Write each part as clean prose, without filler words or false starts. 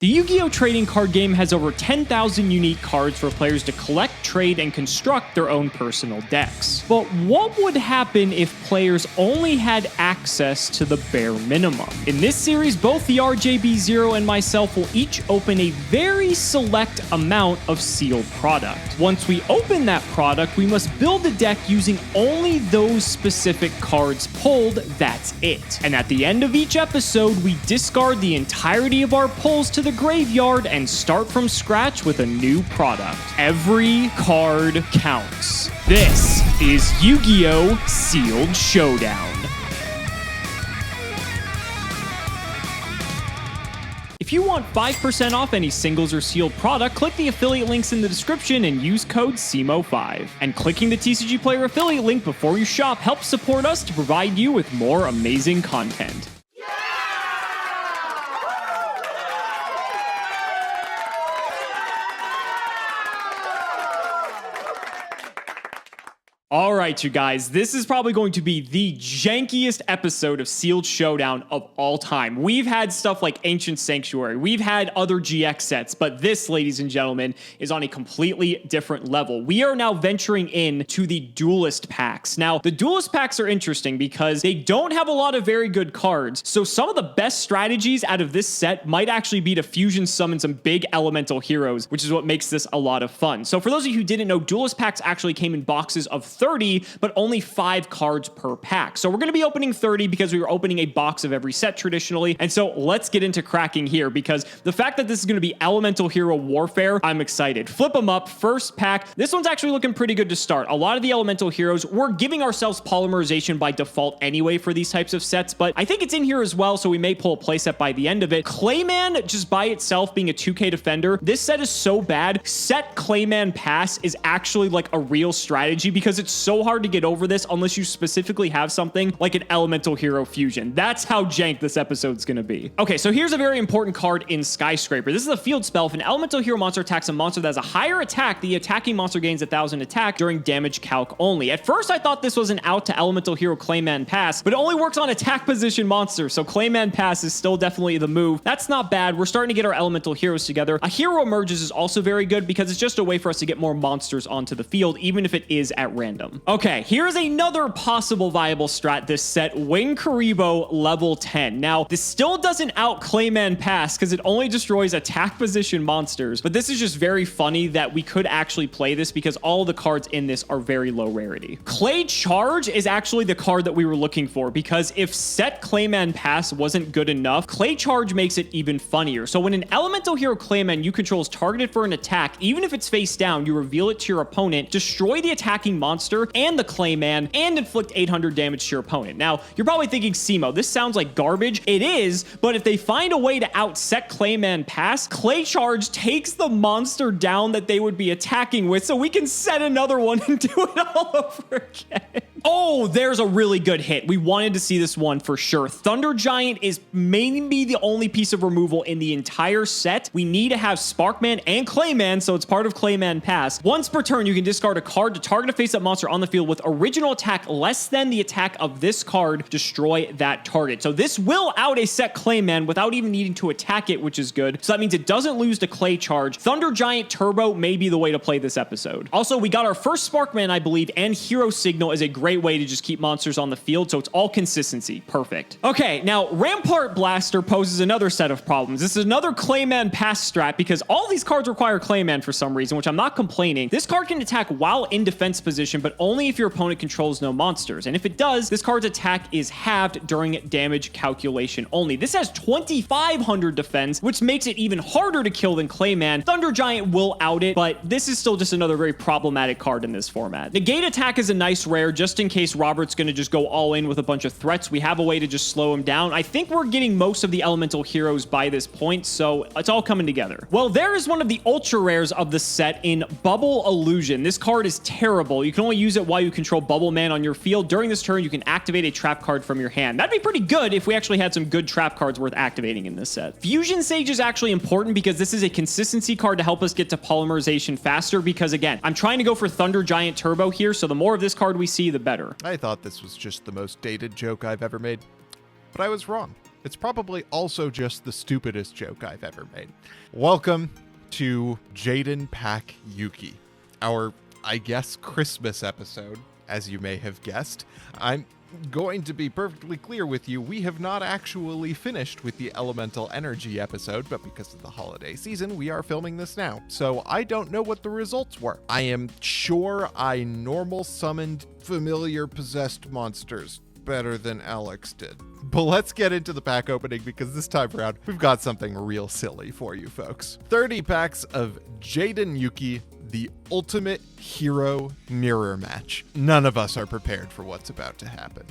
The Yu-Gi-Oh! Trading card game has over 10,000 unique cards for players to collect, trade, and construct their own personal decks. But what would happen if players only had access to the bare minimum? In this series, both the TheRJB0 and myself will each open a very select amount of sealed product. Once we open that product, we must build a deck using only those specific cards pulled. That's it. And at the end of each episode, we discard the entirety of our pulls to the graveyard and start from scratch with a new product. Every card counts. This is Yu-Gi-Oh! Sealed Showdown. If you want 5% off any singles or sealed product, click the affiliate links in the description and use code Cimoooooooo5. And clicking the TCG Player affiliate link before you shop helps support us to provide you with more amazing content. All right, you guys, this is probably going to be the jankiest episode of Sealed Showdown of all time. We've had stuff like Ancient Sanctuary, we've had other GX sets, but this, ladies and gentlemen, is on a completely different level. We are now venturing in to the Duelist Packs. Now, the Duelist Packs are interesting because they don't have a lot of very good cards, so some of the best strategies out of this set might actually be to fusion summon some big elemental heroes, which is what makes this a lot of fun. So for those of you who didn't know, Duelist Packs actually came in boxes of 30, but only 5 cards per pack. So we're going to be opening 30 because we were opening a box of every set traditionally. And so let's get into cracking here because the fact that this is going to be Elemental Hero Warfare, I'm excited. Flip them up. First pack. This one's actually looking pretty good to start. A lot of the Elemental Heroes, we're giving ourselves polymerization by default anyway for these types of sets, but I think it's in here as well, so we may pull a playset by the end of it. Clayman, just by itself being a 2K defender, this set is so bad. Set Clayman Pass is actually like a real strategy because it's so hard to get over this unless you specifically have something like an Elemental Hero Fusion. That's how jank this episode's gonna be. Okay, so here's a very important card in Skyscraper. This is a field spell. If an Elemental Hero monster attacks a monster that has a higher attack, the attacking monster gains 1,000 attack during damage calc only. At first, I thought this was an out to Elemental Hero Clayman Pass, but it only works on attack position monsters, so Clayman Pass is still definitely the move. That's not bad. We're starting to get our Elemental Heroes together. A Hero Emerges is also very good because it's just a way for us to get more monsters onto the field, even if it is at random. Okay, here's another possible viable strat this set, Wing Karibo level 10. Now, this still doesn't out Clayman Pass because it only destroys attack position monsters, but this is just very funny that we could actually play this because all the cards in this are very low rarity. Clay Charge is actually the card that we were looking for because if set Clayman Pass wasn't good enough, Clay Charge makes it even funnier. So when an Elemental Hero Clayman you control is targeted for an attack, even if it's face down, you reveal it to your opponent, destroy the attacking monster and the Clayman, and inflict 800 damage to your opponent. Now, you're probably thinking, Cimo, this sounds like garbage. It is, but if they find a way to outset Clayman Pass, Clay Charge takes the monster down that they would be attacking with, so we can set another one and do it all over again. Oh, there's a really good hit. We wanted to see this one for sure. Thunder Giant is maybe the only piece of removal in the entire set. We need to have Sparkman and Clayman, so it's part of Clayman Pass. Once per turn, you can discard a card to target a face-up monster on the field with original attack less than the attack of this card. Destroy that target. So this will out a set Clayman without even needing to attack it, which is good. So that means it doesn't lose to Clay Charge. Thunder Giant Turbo may be the way to play this episode. Also, we got our first Sparkman, I believe, and Hero Signal is a great way to just keep monsters on the field, so it's all consistency. Perfect. Okay, now Rampart Blaster poses another set of problems. This is another Clayman Pass strat because all these cards require Clayman for some reason, which I'm not complaining. This card can attack while in defense position, but only if your opponent controls no monsters. And if it does, this card's attack is halved during damage calculation only. This has 2,500 defense, which makes it even harder to kill than Clayman. Thunder Giant will out it, but this is still just another very problematic card in this format. Negate Attack is a nice rare just in case Robert's going to just go all in with a bunch of threats. We have a way to just slow him down. I think we're getting most of the elemental heroes by this point, so it's all coming together. Well, there is one of the ultra rares of the set in Bubble Illusion. This card is terrible. You can only use it while you control Bubble Man on your field. During this turn, you can activate a trap card from your hand. That'd be pretty good if we actually had some good trap cards worth activating in this set. Fusion Sage is actually important because this is a consistency card to help us get to polymerization faster because, again, I'm trying to go for Thunder Giant Turbo here, so the more of this card we see, the better. I thought this was just the most dated joke I've ever made, but I was wrong. It's probably also just the stupidest joke I've ever made. Welcome to Jaden Pack Yuki, our, I guess, Christmas episode, as you may have guessed. I'm going to be perfectly clear with you, we have not actually finished with the Elemental Energy episode, but because of the holiday season, we are filming this now. So I don't know what the results were. I am sure I normal summoned familiar possessed monsters better than Alex did. But let's get into the pack opening, because this time around, we've got something real silly for you folks. 30 packs of Jaden Yuki, the ultimate hero mirror match. None of us are prepared for what's about to happen.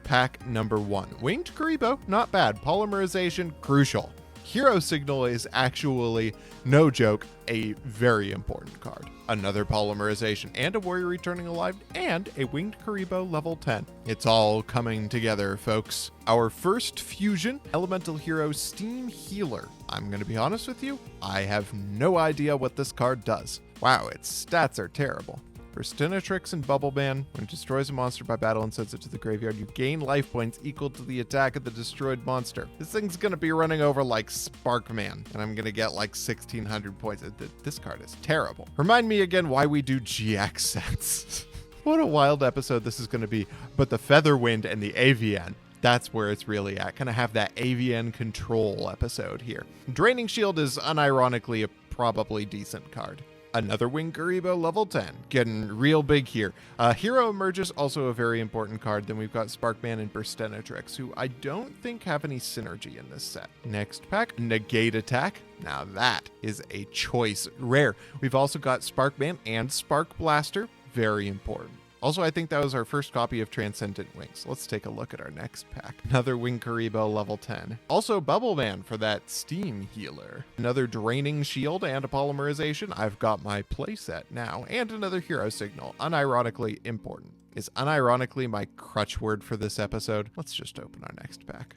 Pack number 1. Winged Karibo, not bad. Polymerization, crucial. Hero Signal is actually, no joke, a very important card. Another Polymerization and a Warrior Returning Alive and a Winged Karibo level 10. It's all coming together, folks. Our first fusion, Elemental Hero Steam Healer. I'm going to be honest with you, I have no idea what this card does. Wow, its stats are terrible. Burstinatrix and Bubble Man. When it destroys a monster by battle and sends it to the graveyard, you gain life points equal to the attack of the destroyed monster. This thing's gonna be running over like Sparkman, and I'm gonna get like 1,600 points. This card is terrible. Remind me again why we do GX sets. What a wild episode this is gonna be. But the Featherwind and the AVN, that's where it's really at. Kind of have that AVN control episode here. Draining Shield is unironically a probably decent card. Another Winged Karibo level 10. Getting real big here. Hero Emerges, also a very important card. Then we've got Sparkman and Burstinatrix, who I don't think have any synergy in this set. Next pack, Negate Attack. Now that is a choice rare. We've also got Sparkman and Spark Blaster. Very important. Also, I think that was our first copy of Transcendent Wings. Let's take a look at our next pack. Another Winged Karibo level 10. Also Bubble Man for that Steam Healer. Another Draining Shield and a Polymerization. I've got my playset now. And another Hero Signal. Unironically important. Is unironically my crutch word for this episode? Let's just open our next pack.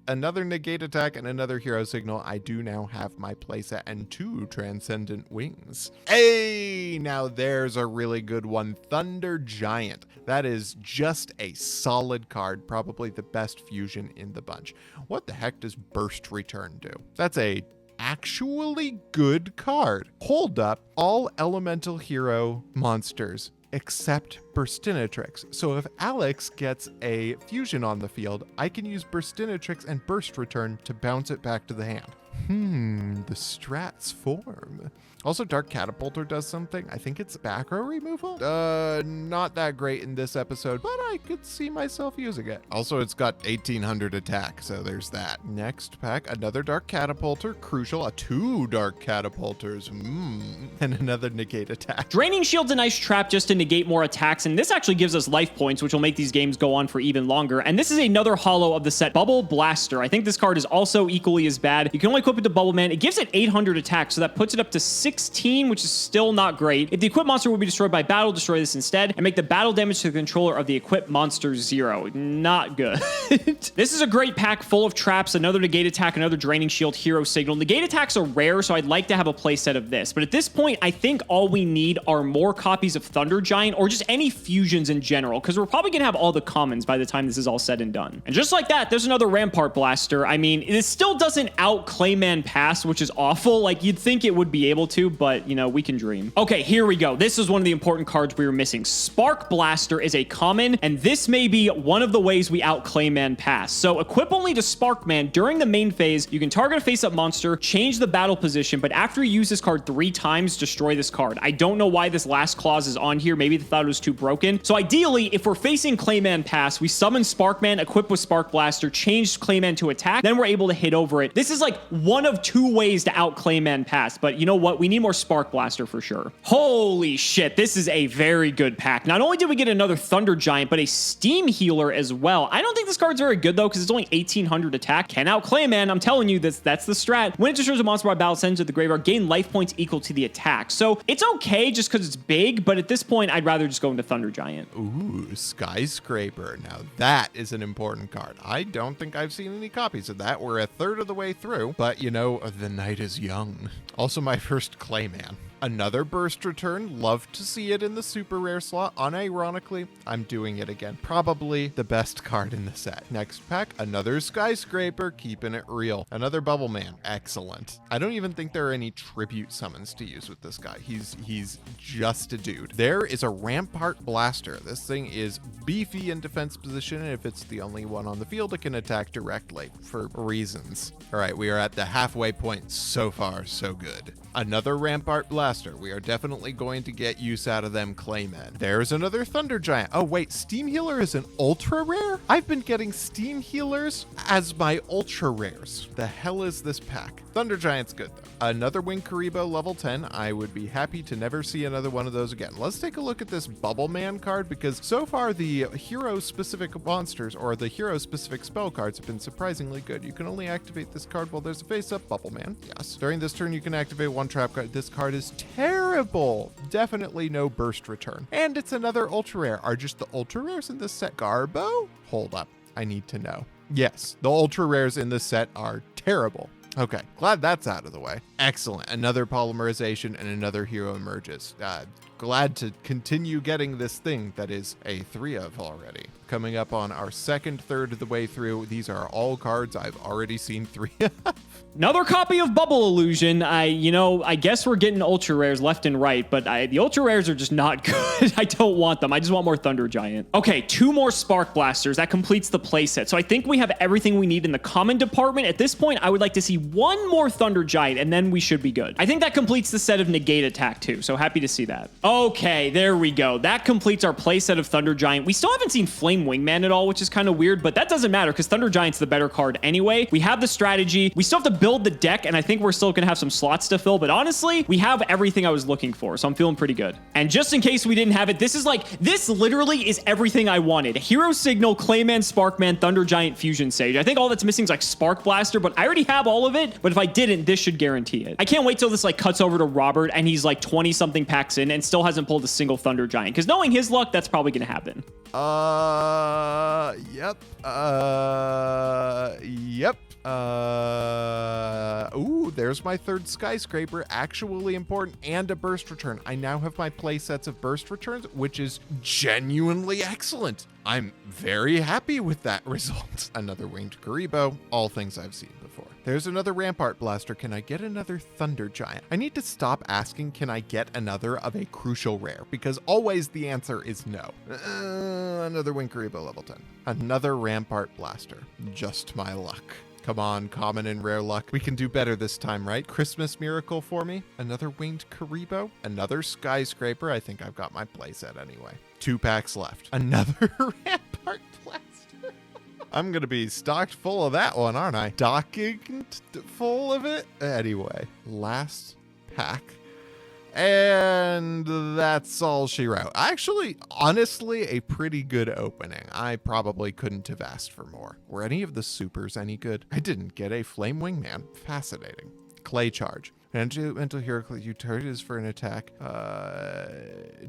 Another Negate Attack and another Hero Signal. I do now have my playset and 2 Transcendent Wings. Hey, now there's a really good one. Thunder Giant. That is just a solid card, probably the best fusion in the bunch. What the heck does Burst Return do? That's a actually good card. Hold up, all Elemental Hero monsters except Burstinatrix. So if Alex gets a fusion on the field, I can use Burstinatrix and Burst Return to bounce it back to the hand. The strats form. Also, Dark Catapulter does something. I think it's back row removal. Not that great in this episode, but I could see myself using it. Also, it's got 1,800 attack, so there's that. Next pack, another Dark Catapulter, crucial. 2 Dark Catapulters, and another Negate Attack. Draining Shield's a nice trap just to negate more attacks, and this actually gives us life points, which will make these games go on for even longer. And this is another holo of the set, Bubble Blaster. I think this card is also equally as bad. You can only equip it to Bubble Man. It gives it 800 attack, so that puts it up to 16, which is still not great. If the equipped monster will be destroyed by battle, destroy this instead, and make the battle damage to the controller of the equipped monster 0. Not good. This is a great pack full of traps, another Negate Attack, another Draining Shield, Hero Signal. Negate Attacks are rare, so I'd like to have a playset of this. But at this point, I think all we need are more copies of Thunder Giant, or just any fusions in general, because we're probably going to have all the commons by the time this is all said and done. And just like that, there's another Rampart Blaster. I mean, it still doesn't out Clayman Pass, which is awful. Like, you'd think it would be able to, but, you know, we can dream. Okay, here we go. This is one of the important cards we were missing. Spark Blaster is a common, and this may be one of the ways we out Clayman Pass. So, equip only to Sparkman. During the main phase, you can target a face-up monster, change the battle position, but after you use this card 3 times, destroy this card. I don't know why this last clause is on here. Maybe they thought it was too broken. So, ideally, if we're facing Clayman Pass, we summon Sparkman, equip with Spark Blaster, change Clayman to attack, then we're able to hit over it. This is like one of 2 ways to out Clayman Pass, but you know what? We need more Spark Blaster for sure. Holy shit, this is a very good pack. Not only did we get another Thunder Giant, but a Steam Healer as well. I don't think this card's very good though, because it's only 1,800 attack. Can out Clayman. I'm telling you, that's the strat. When it destroys a monster by battle, sends it to the graveyard, gain life points equal to the attack. So it's okay just because it's big, but at this point, I'd rather just go into Thunder Giant. Ooh, Skyscraper. Now that is an important card. I don't think I've seen any copies of that. We're a third of the way through, but you know, the night is young. Also my first Clayman. Another burst return. Love to see it in the super rare slot. Unironically, I'm doing it again. Probably the best card in the set. Next pack, another skyscraper, keeping it real. Another bubble man. Excellent. I don't even think there are any tribute summons to use with this guy. He's just a dude. There is a rampart blaster. This thing is beefy in defense position, and if it's the only one on the field, it can attack directly for reasons. All right, we are at the halfway point. So far, so good. Another rampart blaster. We are definitely going to get use out of them claymen. There's another thunder giant. Oh wait, steam healer is an ultra rare? I've been getting steam healers as my ultra rares. The hell is this pack? Thunder giant's good though. Another wing Karibo level 10. I would be happy to never see another one of those again. Let's take a look at this bubble man card, because so far the hero specific monsters or the hero specific spell cards have been surprisingly good. You can only activate this card while there's a face up bubble man. Yes. During this turn you can activate one trap card. This card is terrible. Definitely no burst return. And it's another ultra rare. Are just the ultra rares in this set Garbo? Hold up. I need to know. Yes, the ultra rares in this set are terrible. Okay, glad that's out of the way. Excellent. Another polymerization and another hero emerges. Glad to continue getting this thing that is a 3 of already. Coming up on our second third of the way through, these are all cards I've already seen 3 of. Another copy of Bubble Illusion. I guess we're getting ultra rares left and right, but the ultra rares are just not good. I don't want them. I just want more Thunder Giant. Okay, 2 more Spark Blasters. That completes the playset. So I think we have everything we need in the common department. At this point, I would like to see 1 more Thunder Giant, and then we should be good. I think that completes the set of Negate Attack too, so happy to see that. Okay, there we go. That completes our playset of Thunder Giant. We still haven't seen Flame Wingman at all, which is kind of weird, but that doesn't matter because Thunder Giant's the better card anyway. We have the strategy. We still have to build the deck, and I think we're still gonna have some slots to fill, but honestly, we have everything I was looking for, so I'm feeling pretty good. And just in case we didn't have it, this literally is everything I wanted. Hero Signal, Clayman, Sparkman, Thunder Giant, Fusion Sage. I think all that's missing is like Spark Blaster, but I already have all of it, but if I didn't, this should guarantee it. I can't wait till this like cuts over to Robert and he's like 20 something packs in and still hasn't pulled a single Thunder Giant, because knowing his luck, that's probably gonna happen. Yep. Ooh, there's my third skyscraper, actually important, and a burst return. I now have my play sets of burst returns, which is genuinely excellent. I'm very happy with that result. Another winged Karibo, all things I've seen before. There's another Rampart Blaster. Can I get another Thunder Giant? I need to stop asking, can I get another of a crucial rare? Because always the answer is no. Another winged Karibo level 10. Another Rampart Blaster. Just my luck. Come on, common and rare luck. We can do better this time, right? Christmas miracle for me. Another winged Karibo. Another skyscraper. I think I've got my playset anyway. 2 packs left. Another Rampart Blaster. I'm going to be stocked full of that one, aren't I? Docking full of it? Anyway, last pack. And that's all she wrote. Actually, honestly, a pretty good opening. I probably couldn't have asked for more. Were any of the supers any good? I didn't get a Flame Wingman. Fascinating. Clay Charge. Mental hero you target is for an attack.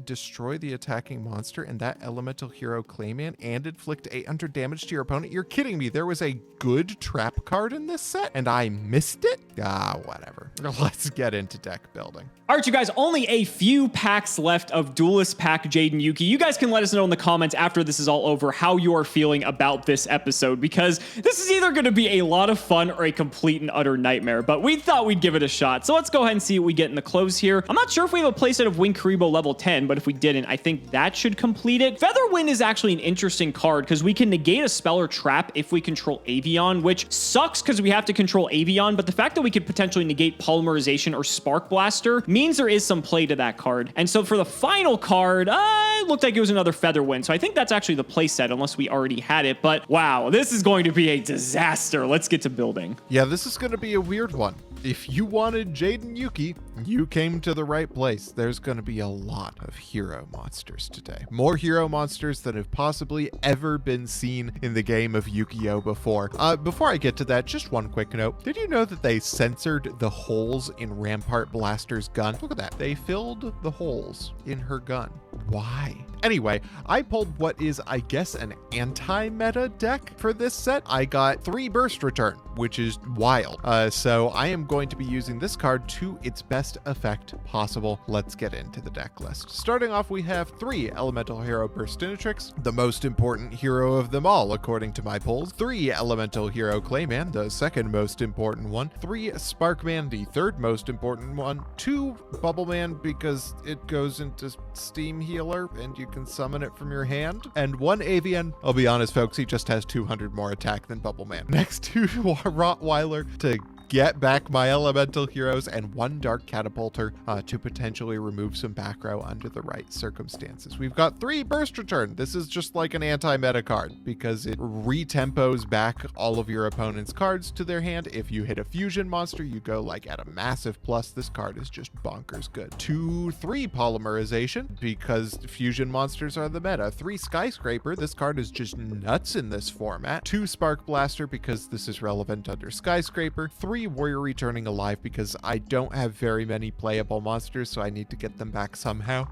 Destroy the attacking monster and that elemental hero Clayman and inflict 800 damage to your opponent. You're kidding me. There was a good trap card in this set and I missed it? Whatever. Let's get into deck building. All right, you guys, only a few packs left of Duelist Pack Jaden Yuki. You guys can let us know in the comments after this is all over how you are feeling about this episode, because this is either going to be a lot of fun or a complete and utter nightmare, but we thought we'd give it a shot. So let's go ahead and see what we get in the close here. I'm not sure if we have a playset of Wing Karibo level 10, but if we didn't, I think that should complete it. Featherwind is actually an interesting card because we can negate a spell or trap if we control Avion, which sucks because we have to control Avion, but the fact that we could potentially negate Polymerization or Spark Blaster means there is some play to that card. And so for the final card, it looked like it was another Featherwind, so I think that's actually the playset unless we already had it, but wow, this is going to be a disaster. Let's get to building. Yeah, this is going to be a weird one. If you wanted Jaden Yuki, you came to the right place. There's going to be a lot of hero monsters today. More hero monsters than have possibly ever been seen in the game of Yu-Gi-Oh! Before. Before I get to that, just one quick note. Did you know that they censored the holes in Rampart Blaster's gun? Look at that. They filled the holes in her gun. Why? Anyway, I pulled what is, I guess, an anti-meta deck for this set. I got 3 Burst Return, which is wild. So I am going to be using this card to its best effect possible. Let's get into the deck list. Starting off, we have 3 Elemental Hero Burstinatrix, the most important hero of them all, according to my polls. 3 Elemental Hero Clayman, the second most important one. 3 Sparkman, the third most important one. 2 Bubbleman, because it goes into Steam Healer and you can summon it from your hand. And 1 Avian. I'll be honest, folks, he just has 200 more attack than Bubbleman. Next, 2 Rottweiler to get back my elemental heroes, and 1 Dark Catapulter to potentially remove some back row under the right circumstances. We've got 3 Burst Return. This is just like an anti-meta card because it retempos back all of your opponent's cards to their hand. If you hit a fusion monster, you go like at a massive plus. This card is just bonkers good. 2-3 Polymerization because fusion monsters are the meta. 3 Skyscraper. This card is just nuts in this format. 2 Spark Blaster because this is relevant under Skyscraper. 3 Warrior Returning Alive because I don't have very many playable monsters, so I need to get them back somehow.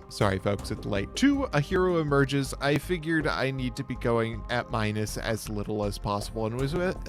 Sorry, folks, it's late. 2 A Hero Emerges. I figured I need to be going at minus as little as possible, and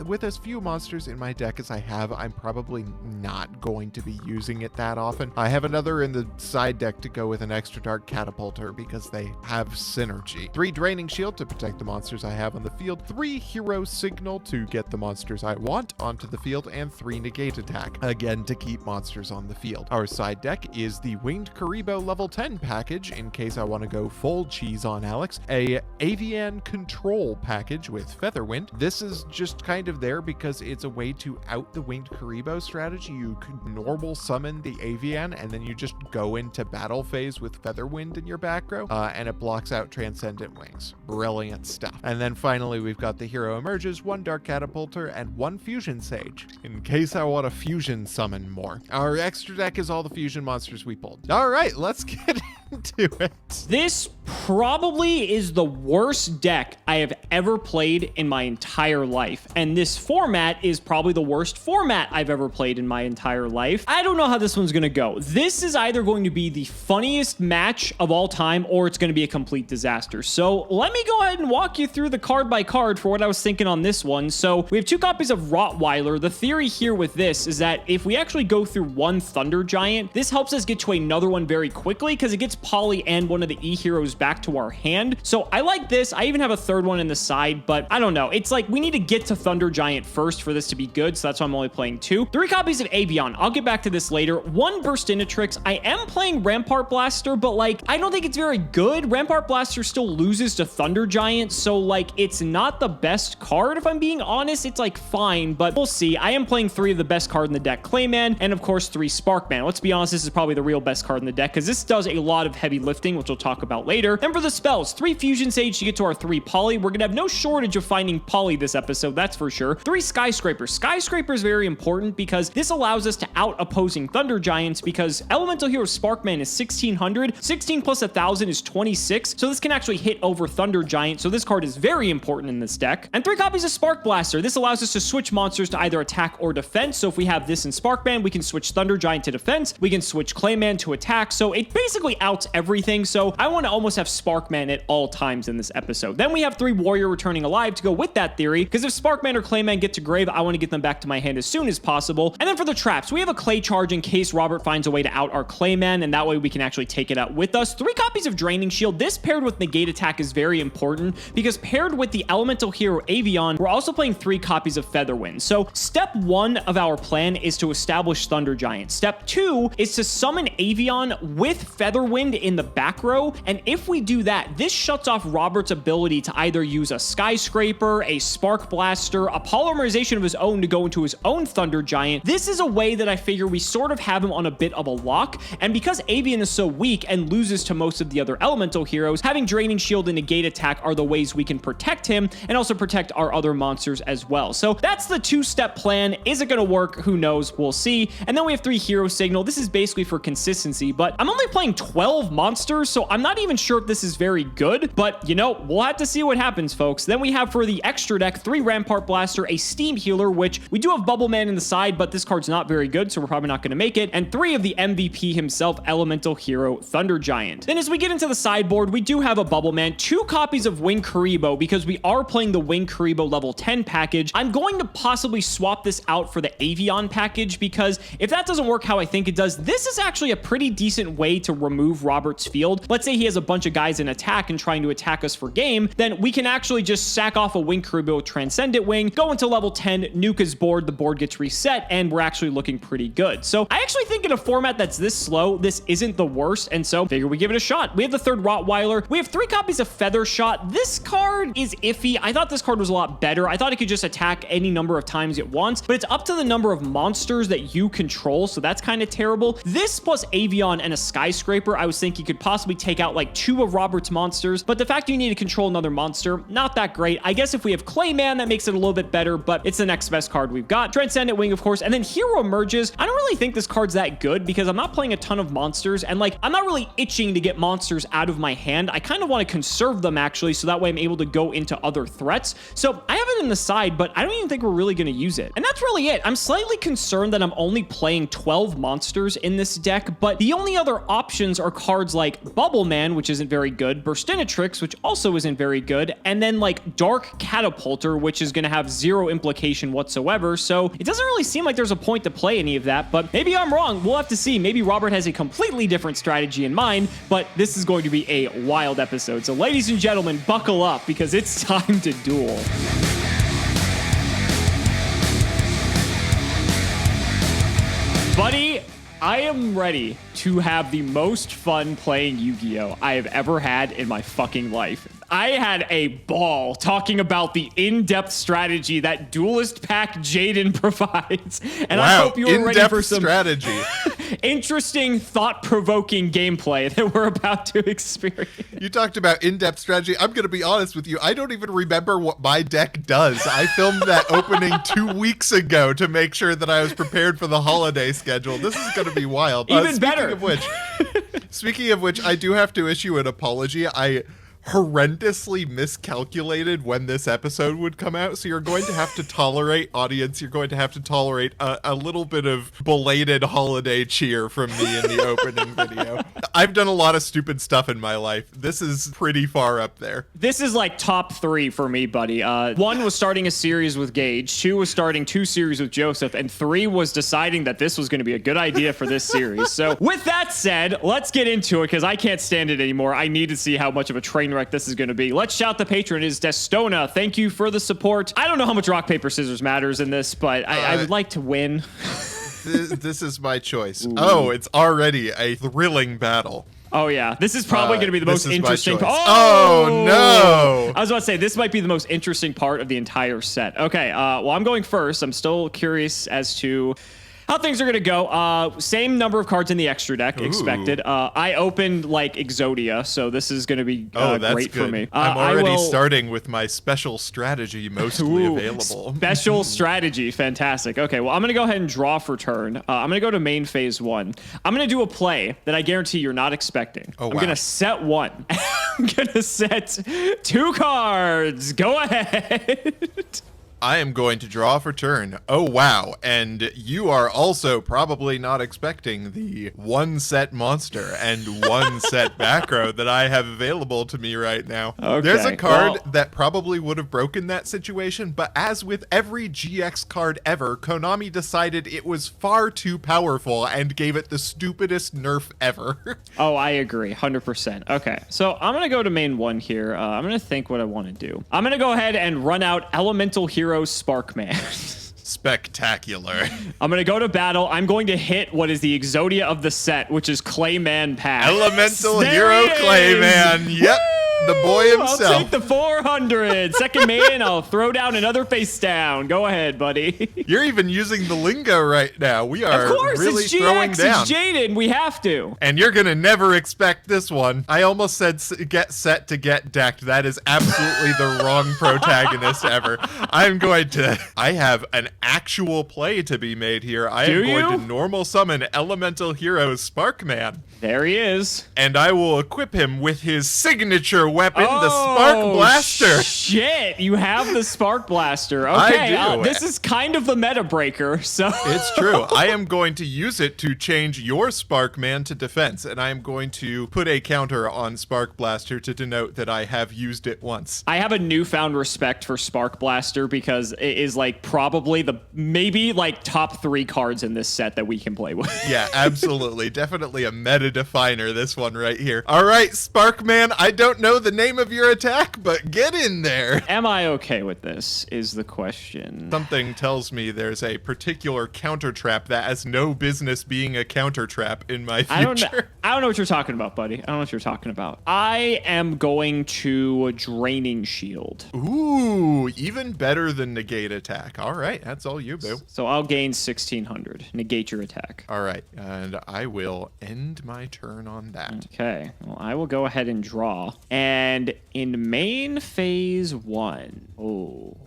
with as few monsters in my deck as I have, I'm probably not going to be using it that often. I have another in the side deck to go with an extra Dark Catapulter because they have synergy. 3 Draining Shield to protect the monsters I have on the field. 3 Hero Signal to get the monsters I want onto the field, and 3 Negate Attack, again to keep monsters on the field. Our side deck is the Winged Karibo level 10 package, in case I want to go full cheese on Alex. A Avian Control package with Featherwind. This is just kind of there because it's a way to out the Winged Karibo strategy. You could normal summon the Avian, and then you just go into battle phase with Featherwind in your back row, and it blocks out Transcendent Wings. Brilliant stuff. And then finally, we've got the Hero Emerges, 1 Dark Catapulter, and 1 Fusion Sage, in case I want to fusion summon more. Our extra deck is all the fusion monsters we pulled. All right, let's get into it. This probably is the worst deck I have ever played in my entire life. And this format is probably the worst format I've ever played in my entire life. I don't know how this one's going to go. This is either going to be the funniest match of all time, or it's going to be a complete disaster. So let me go ahead and walk you through the card by card for what I was thinking on this one. So we have 2 copies of Rottweiler. The theory here with this is that if we actually go through 1 Thunder Giant, this helps us get to another one very quickly because it gets Poly and one of the E heroes back to our hand. So I like this. I even have a 3rd one in the side, but I don't know. It's like we need to get to Thunder Giant first for this to be good, so that's why I'm only playing 2. 3 copies of Avian. I'll get back to this later. 1 Burstinatrix. I am playing Rampart Blaster, but like I don't think it's very good. Rampart Blaster still loses to Thunder Giant, so like it's not the best card if I'm being honest. It's like fine, but we'll see. I am playing 3 of the best card in the deck, Clayman, and of course 3 Sparkman. Let's be honest, this is probably the real best card in the deck because this does a lot of heavy lifting, which we'll talk about later. Then for the spells, 3 Fusion Sage to get to our 3 Poly. We're gonna have no shortage of finding Poly this episode, that's for sure. 3 Skyscraper. Skyscraper is very important because this allows us to out opposing Thunder Giants because Elemental Hero Sparkman is 1600. 16 plus 1000 is 26, so this can actually hit over Thunder Giant, so this card is very important in this deck. And 3 copies of Spark Blaster. This allows us to switch monsters to either attack or defense, so if we have this in Sparkman, we can switch Thunder Giant to defense, we can switch Clayman to attack, so it basically outs everything, so I want to almost have Sparkman at all times in this episode. Then we have 3 Warrior Returning Alive to go with that theory, because if Sparkman or Clayman get to grave, I want to get them back to my hand as soon as possible. And then for the traps, we have a Clay Charge in case Robert finds a way to out our Clayman, and that way we can actually take it out with us. 3 copies of Draining Shield. This paired with Negate Attack is very important, because paired with the Elemental Hero Avian, we're also playing 3 copies of Featherwind. So step 1 of our plan is to establish Thunder Giant. Step 2 is to summon Avian with Featherwind in the back row, and if we do that, this shuts off Robert's ability to either use a Skyscraper, a Spark Blaster, a Polymerization of his own to go into his own Thunder Giant. This is a way that I figure we sort of have him on a bit of a lock, and because Avian is so weak and loses to most of the other elemental heroes, having Draining Shield and Negate Attack are the ways we can protect him and also protect our other monsters as well. So that's the 2-step plan. Is it going to work? Who knows? We'll see. And then we have 3 Hero Signal. This is basically for consistency, but I'm only playing 12 monsters, so I'm not even sure sure if this is very good, but you know, we'll have to see what happens, folks. Then we have for the extra deck, 3 Rampart Blaster, a Steam Healer, which we do have Bubble Man in the side, but this card's not very good, so we're probably not going to make it, and 3 of the MVP himself, Elemental Hero Thunder Giant. Then as we get into the sideboard, we do have a Bubble Man, 2 copies of Wing Karibo, because we are playing the Wing Karibo level 10 package. I'm going to possibly swap this out for the Avion package, because if that doesn't work how I think it does, this is actually a pretty decent way to remove Robert's field. Let's say he has a bunch of guys in attack and trying to attack us for game, then we can actually just sack off a Wing Karibo Transcendent Wing, go into level 10, nuke his board, the board gets reset, and we're actually looking pretty good. So I actually think in a format that's this slow, this isn't the worst, and so figure we give it a shot. We have the 3rd Rottweiler. We have 3 copies of Feather Shot. This card is iffy. I thought this card was a lot better. I thought it could just attack any number of times it wants, but it's up to the number of monsters that you control, so that's kind of terrible. This plus Avion and a Skyscraper, I was thinking could possibly take out like 2 of Robert's monsters, but the fact you need to control another monster, not that great. I guess if we have Clayman, that makes it a little bit better, but it's the next best card we've got. Transcendent Wing, of course, and then Hero Emerges. I don't really think this card's that good because I'm not playing a ton of monsters, and like, I'm not really itching to get monsters out of my hand. I kind of want to conserve them actually, so that way I'm able to go into other threats. So I have it in the side, but I don't even think we're really going to use it. And that's really it. I'm slightly concerned that I'm only playing 12 monsters in this deck, but the only other options are cards like Bubble Man, which isn't very good, Burstinatrix, which also isn't very good, and then like Dark Catapulter, which is going to have 0 implication whatsoever. So it doesn't really seem like there's a point to play any of that, but maybe I'm wrong. We'll have to see. Maybe Robert has a completely different strategy in mind, but this is going to be a wild episode. So ladies and gentlemen, buckle up because it's time to duel. Buddy, I am ready to have the most fun playing Yu-Gi-Oh! I have ever had in my fucking life. I had a ball talking about the in-depth strategy that Duelist Pack Jaden provides. And wow, I hope you are ready for some strategy. Interesting, thought-provoking gameplay that we're about to experience. You talked about in-depth strategy. I'm going to be honest with you. I don't even remember what my deck does. I filmed that opening 2 weeks ago to make sure that I was prepared for the holiday schedule. This is going to be wild. Even better. Speaking of which, I do have to issue an apology. I horrendously miscalculated when this episode would come out, so you're going to have to tolerate, audience, you're going to have to tolerate a little bit of belated holiday cheer from me in the opening video. I've done a lot of stupid stuff in my life. This is pretty far up there. This is like top 3 for me, buddy. 1 was starting a series with Gage, 2 was starting 2 series with Joseph, and 3 was deciding that this was going to be a good idea for this series. So with that said, let's get into it because I can't stand it anymore. I need to see how much of a train wreck this is going to be. Let's shout the patron. It is Destona. Thank you for the support. I don't know how much rock, paper, scissors matters in this, but I would like to win. This is my choice. Ooh. Oh, it's already a thrilling battle. Oh, yeah. This is probably going to be the most interesting. Oh, no. I was about to say, this might be the most interesting part of the entire set. Okay, well, I'm going first. I'm still curious as to how things are going to go. Same number of cards in the extra deck, expected. I opened like Exodia, so this is going to be great for me. I'm already starting with my special strategy mostly available. Special strategy, fantastic. Okay, well, I'm going to go ahead and draw for turn. I'm going to go to main phase 1. I'm going to do a play that I guarantee you're not expecting. I'm going to set 1. I'm going to set 2 cards. Go ahead. I am going to draw for turn. Oh, wow. And you are also probably not expecting the 1 set monster and 1 set back row that I have available to me right now. Okay, there's a card that probably would have broken that situation, but as with every GX card ever, Konami decided it was far too powerful and gave it the stupidest nerf ever. Oh, I agree. 100%. Okay, so I'm going to go to main 1 here. I'm going to think what I want to do. I'm going to go ahead and run out Elemental Hero Sparkman. Spectacular. I'm going to go to battle. I'm going to hit what is the Exodia of the set, which is Clayman Pack. Elemental Hero Clayman. Yep. The boy himself. I'll take the 400. Second main, I'll throw down another face down. Go ahead, buddy. You're even using the lingo right now. We are Of course, really it's GX, throwing down. it's Jaden. We have to. And you're gonna never expect this one. I almost said get set to get decked. That is absolutely the wrong protagonist ever. I have an actual play to be made here. I am going to normal summon elemental hero Sparkman. There he is. And I will equip him with his signature weapon, the Spark Blaster. Shit, you have the Spark Blaster. Okay, I do. This is kind of the meta breaker, so. It's true. I am going to use it to change your Sparkman to defense, and I am going to put a counter on Spark Blaster to denote that I have used it once. I have a newfound respect for Spark Blaster because it is like probably maybe like top 3 cards in this set that we can play with. Yeah, absolutely. Definitely a meta definer, this one right here. All right, Sparkman, I don't know the name of your attack, but get in there. Am I okay with this is the question. Something tells me there's a particular counter trap that has no business being a counter trap in my future. I don't know what you're talking about, buddy. I don't know what you're talking about. I am going to Draining Shield. Ooh, even better than negate attack. All right, that's all you, boo. So I'll gain 1600. Negate your attack. All right, and I will end my turn on that. Okay, well, I will go ahead and draw. And in main phase 1,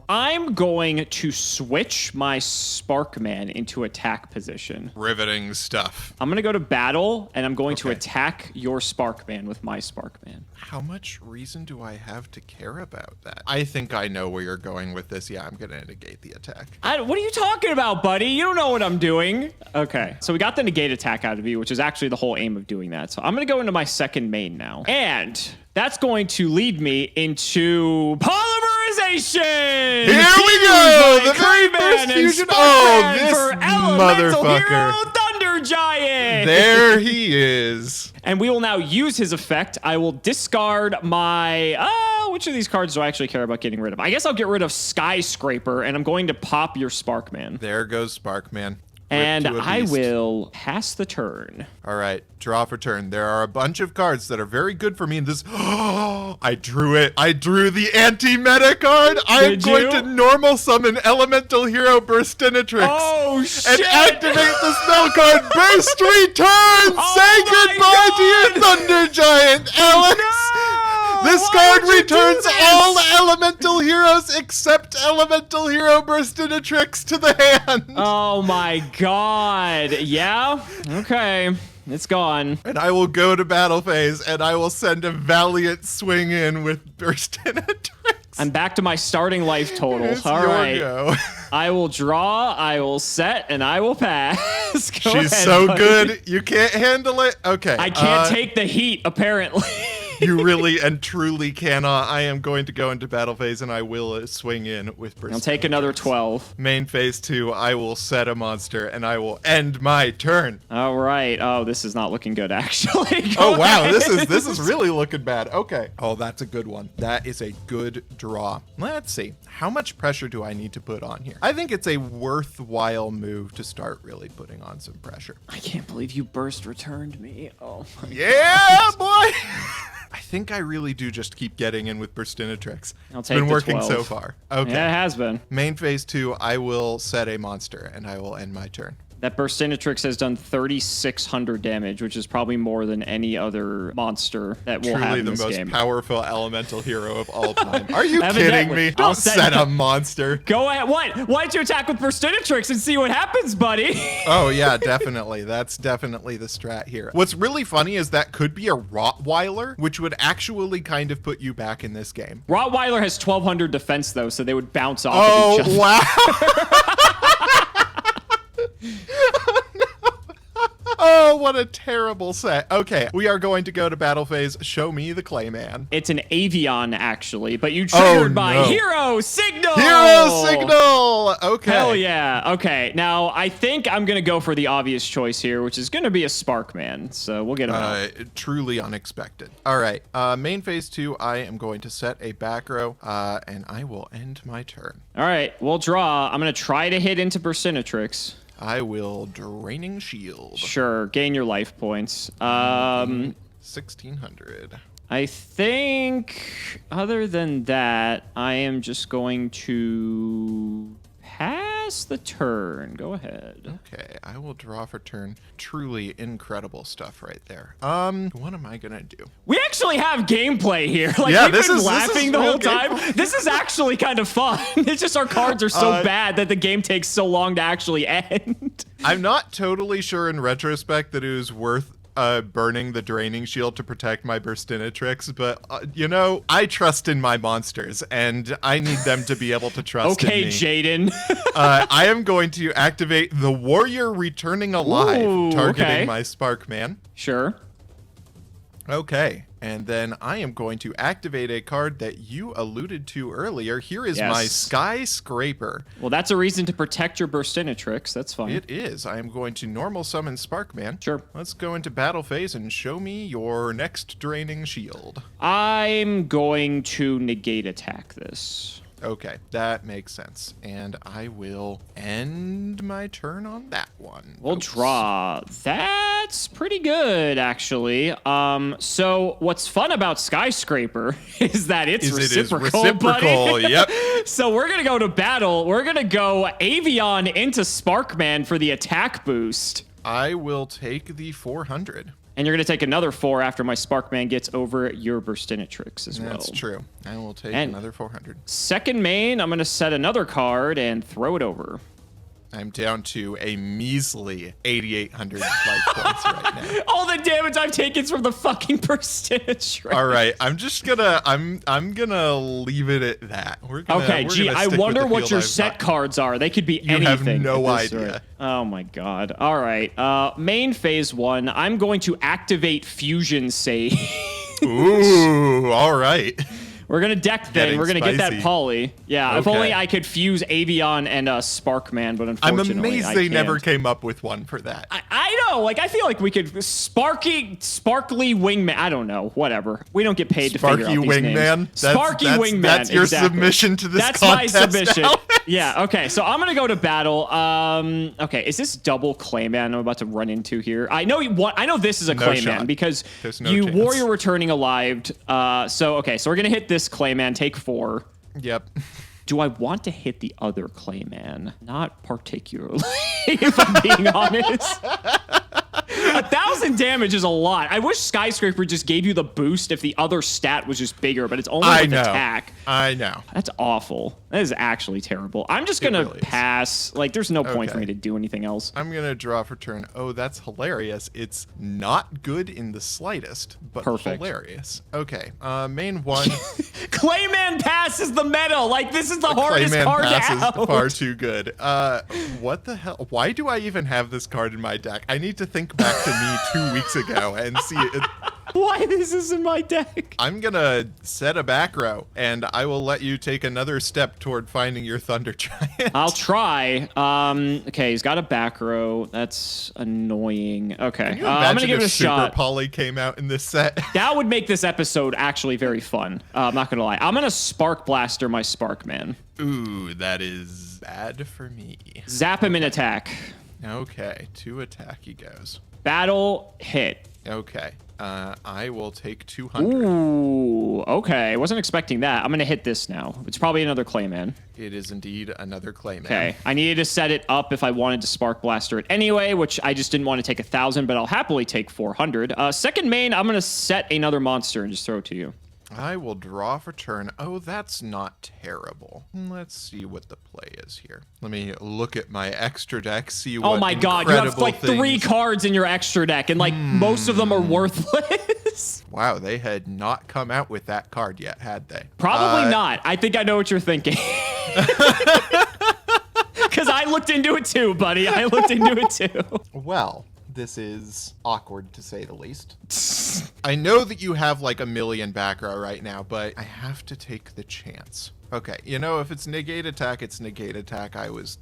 I'm going to switch my Sparkman into attack position. Riveting stuff. I'm going to go to battle, and I'm going to attack your Sparkman with my Sparkman. How much reason do I have to care about that? I think I know where you're going with this. Yeah, I'm going to negate the attack. What are you talking about, buddy? You don't know what I'm doing. Okay, so we got the negate attack out of you, which is actually the whole aim of doing that. So I'm going to go into my second main now. And that's going to lead me into polymerization. Here we go. The very first fusion. Oh, this motherfucker. Hero, Thunder Giant. There he is. And we will now use his effect. I will discard my... which of these cards do I actually care about getting rid of? I guess I'll get rid of Skyscraper, and I'm going to pop your Sparkman. There goes Sparkman. And I will pass the turn. All right, draw for turn. There are a bunch of cards that are very good for me in this. Oh, I drew it. I drew the anti-meta card. I am going to normal summon Elemental Hero Burstinatrix. Oh, shit. And activate the spell card Burst Return. Say goodbye to your Thunder Giant, Alex. No! This card returns all elemental heroes except Elemental Hero Burstinatrix to the hand. Oh my god. Yeah? Okay. It's gone. And I will go to battle phase and I will send a valiant swing in with Burstinatrix. I'm back to my starting life total. It's all your right. Go. I will draw, I will set, and I will pass. Go She's ahead, so buddy. good. You can't handle it. Okay. I can't take the heat, apparently. You really and truly cannot. I am going to go into battle phase and I will swing in with Burst. I'll take another 12. Main phase 2, I will set a monster and I will end my turn. All right. Oh, this is not looking good, actually. Oh wow, this is really looking bad. Okay. Oh, that's a good one. That is a good draw. Let's see. How much pressure do I need to put on here? I think it's a worthwhile move to start really putting on some pressure. I can't believe you burst returned me. Oh. Yeah, boy. I think I really do just keep getting in with Burstinatrix. I'll It's take been the working 12. so far. Okay. Yeah, it has been. Main phase 2, I will set a monster and I will end my turn. That Burstinatrix has done 3,600 damage, which is probably more than any other monster that we'll have Truly in the this most game. powerful elemental hero of all time. Are you kidding Evidently. me? I'll Don't set- set a monster. Go ahead. What? Why don't you attack with Burstinatrix and see what happens, buddy? Oh, yeah, definitely. That's definitely the strat here. What's really funny is that could be a Rottweiler, which would actually kind of put you back in this game. Rottweiler has 1,200 defense, though, so they would bounce off of each other. Wow. Oh, what a terrible set. Okay, we are going to go to battle phase. Show me the Clayman. It's an Avion, actually, but you triggered by Hero Signal! Hero Signal! Okay. Hell yeah. Okay, now I think I'm going to go for the obvious choice here, which is going to be a Sparkman, so we'll get him out. Truly unexpected. All right, main phase 2, I am going to set a back row, and I will end my turn. All right, we'll draw. I'm going to try to hit into Burstinatrix. I will Draining Shield. Sure, gain your life points. 1,600. I think other than that, I am just going to pass the turn. Go ahead. Okay, I will draw for turn. Truly incredible stuff right there. What am I gonna do? We actually have gameplay here. Like, Yeah, we've been this laughing is the real whole time. This is actually kind of fun. It's just our cards are so bad that the game takes so long to actually end. I'm not totally sure in retrospect that it was worth burning the draining shield to protect my Burstinatrix, but you know, I trust in my monsters and I need them to be able to trust in me. Okay, Jaden. I am going to activate the Warrior Returning Alive, Ooh, targeting okay. my Sparkman. Sure. Okay, and then I am going to activate a card that you alluded to earlier. Here is my Skyscraper. Well, that's a reason to protect your Burstinatrix. That's fine. It is. I am going to normal summon Sparkman. Sure. Let's go into battle phase and show me your next draining shield. I'm going to negate attack this. Okay, that makes sense. And I will end my turn on that one. We'll draw. That's pretty good, actually. So what's fun about Skyscraper is that it's reciprocal, It is reciprocal, buddy. yep. So we're gonna go to battle. We're gonna go Avion into Sparkman for the attack boost. I will take the 400. And you're going to take another 4 after my Sparkman gets over your Burstinatrix as well. That's true. I will take another 400. Second main, I'm going to set another card and throw it over. I'm down to a measly 8,800 life points right now. All the damage I've taken is from the fucking Burstinatrix. All right, I'm just gonna I'm gonna leave it at that. Okay, gee, I wonder what your set cards are. They could be anything. You have no at this idea. rate. Oh my god. All right. Main phase 1. I'm going to activate Fusion Sage. Ooh, all right. We're going to deck then. Getting We're going to get that spicy. poly. Yeah, Okay. if only I could fuse Avion and Sparkman, but I'm unfortunately amazed I they can't. never came up with one for that. I know. Like, I feel like we could... Sparkly Wingman. I don't know. Whatever. We don't get paid to figure out these Wingman? names. Sparky Wingman. That's your exactly. submission to this That's contest. my submission. Alex. Yeah, okay. So I'm going to go to battle. Okay, is this double Clayman I'm about to run into here? I know this is a No Clayman shot. because There's no you chance. Warrior Returning Alive. So we're going to hit this Clayman. Take 4. Yep. Do I want to hit the other Clayman? Not particularly, if I'm being honest. 1,000 damage is a lot. I wish Skyscraper just gave you the boost if the other stat was just bigger, but it's only with attack. I know. That's awful. That is actually terrible. I'm just going to really is. pass. Like, there's no point for Okay. me to do anything else. I'm going to draw for turn. Oh, that's hilarious. It's not good in the slightest, but Perfect. hilarious. Okay. Main 1. Clayman pass is the meta. Like, this is the hardest Clayman card Pass is out. far too good. What the hell? Why do I even have this card in my deck? I need to think back to me 2 weeks ago and see it. Why this is in my deck? I'm gonna set a back row, and I will let you take another step toward finding your Thunder Giant. I'll try. Okay, he's got a back row. That's annoying. Okay, Can you I'm gonna imagine give it a if Super shot. Poly came out in this set? That would make this episode actually very fun. I'm not gonna lie. I'm gonna Spark Blaster my Sparkman. Ooh, that is bad for me. Zap him in attack. Okay, 2 attack he goes. Battle hit. Okay, I will take 200. Ooh, okay. I wasn't expecting that. I'm gonna hit this now. It's probably another Clayman. It is indeed another Clayman. Okay, I needed to set it up if I wanted to Spark Blaster it anyway, which I just didn't want to take 1,000, but I'll happily take 400. Second main, I'm gonna set another monster and just throw it to you. I will draw for turn. Oh, that's not terrible. Let's see what the play is here. Let me look at my extra deck, see what Oh my god, you have incredible like 3 things- cards in your extra deck, and like most of them are worthless. Wow, they had not come out with that card yet, had they? Probably not. I think I know what you're thinking. Because I looked into it too, buddy. I looked into it too. Well, this is awkward to say the least. I know that you have like a million back row right now, but I have to take the chance. Okay, you know, if it's negate attack, it's negate attack. I was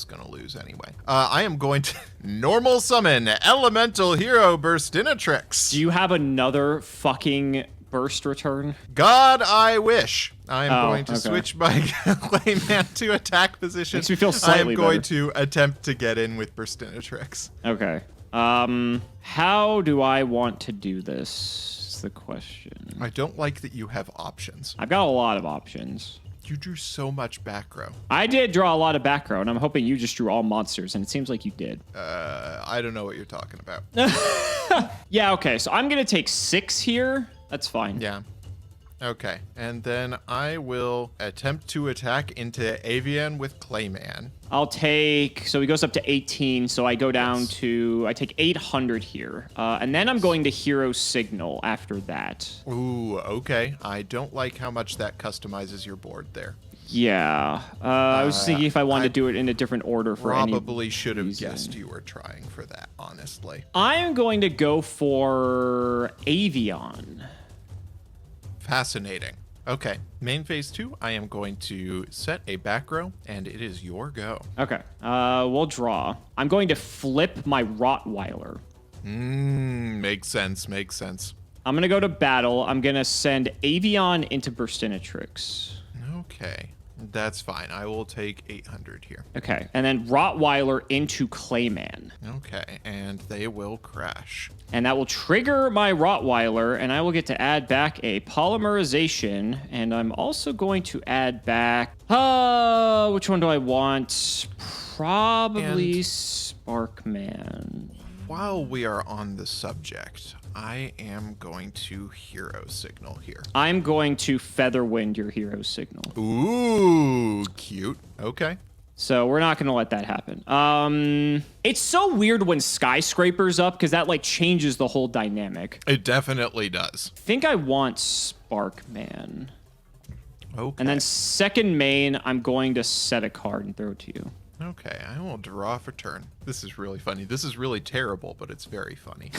gonna lose anyway. I am going to normal summon Elemental Hero Burstinatrix. Do you have another fucking burst return? God, I wish. I am Oh, going to okay. switch my Clayman to attack position. Makes me feel I slightly am going better. to attempt to get in with Burstinatrix. Okay. How do I want to do this? the question. I don't like that you have options. I've got a lot of options. You drew so much back row. I did draw a lot of back row, and I'm hoping you just drew all monsters, and it seems like you did. I don't know what you're talking about. Yeah, okay, so I'm going to take 6 here. That's fine. Yeah. Okay, and then I will attempt to attack into Avian with Clayman. I'll take, so he goes up to 18, so I go down to, I take 800 here. And then I'm going to Hero Signal after that. Ooh, okay. I don't like how much that customizes your board there. Yeah. I was thinking if I wanted to do it in a different order for any Probably should have reason. guessed you were trying for that, honestly. I am going to go for Avian. Fascinating. Okay, main phase 2, I am going to set a back row, and it is your go. Okay, we'll draw. I'm going to flip my Rottweiler. Makes sense, makes sense. I'm going to go to battle. I'm going to send Avian into Burstinatrix. Okay, that's fine. I will take 800 here. Okay, and then Rottweiler into Clayman. Okay, and they will crash. And that will trigger my Rottweiler, and I will get to add back a polymerization, and I'm also going to add back... which one do I want? Probably Sparkman. While we are on the subject, I am going to Hero Signal here. I'm going to Featherwind your Hero Signal. Ooh, cute. Okay. So we're not going to let that happen. It's so weird when Skyscraper's up because that like changes the whole dynamic. It definitely does. I think I want Sparkman. Okay. And then second main, I'm going to set a card and throw it to you. Okay, I will draw for turn. This is really funny. This is really terrible, but it's very funny.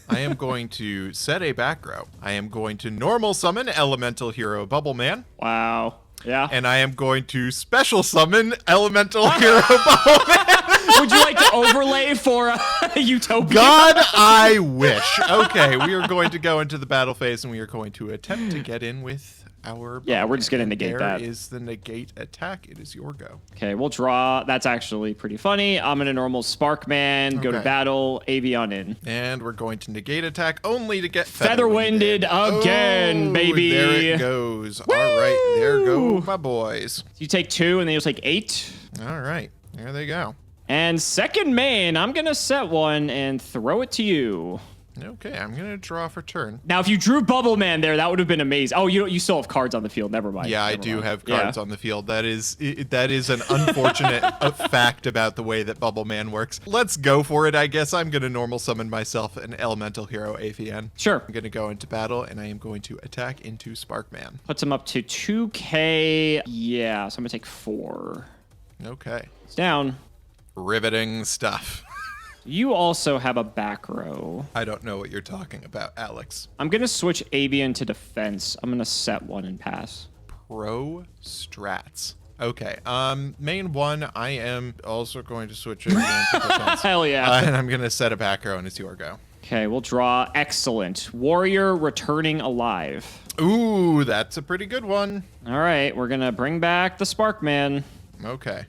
I am going to set a back row. I am going to normal summon Elemental Hero Bubbleman. Wow. Yeah. And I am going to special summon Elemental Hero Bubbleman. Would you like to overlay for Utopia? God, I wish. Okay, we are going to go into the battle phase, and we are going to attempt to get in with our... Yeah, we're just going to negate that. There is the negate attack. It is your go. Okay, we'll draw. That's actually pretty funny. I'm going to normal Sparkman, go to Okay. battle, Avian in. And we're going to negate attack only to get Featherwinded again, Oh, baby. There it goes. All right, there go my boys. You take 2, and then you'll take 8. All right, there they go. And second main, I'm going to set one and throw it to you. Okay, I'm going to draw for turn. Now, if you drew Bubble Man there, that would have been amazing. Oh, you still have cards on the field. Never mind. Yeah, I Never do mind. have cards on the field. That is an unfortunate fact about the way that Bubble Man works. Let's go for it, I guess. I'm going to normal summon myself an Elemental Hero Avian. Sure. I'm going to go into battle, and I am going to attack into Sparkman. Puts him up to 2K. Yeah, so I'm going to take 4. Okay. It's down. Riveting stuff. You also have a back row. I don't know what you're talking about, Alex. I'm going to switch Avian to defense. I'm going to set one and pass. Pro strats. Okay. Main 1, I am also going to switch it to defense. Hell yeah. And I'm going to set a back row, and it's your go. Okay, we'll draw. Excellent. Warrior returning alive. Ooh, that's a pretty good one. All right, we're going to bring back the Sparkman. Okay.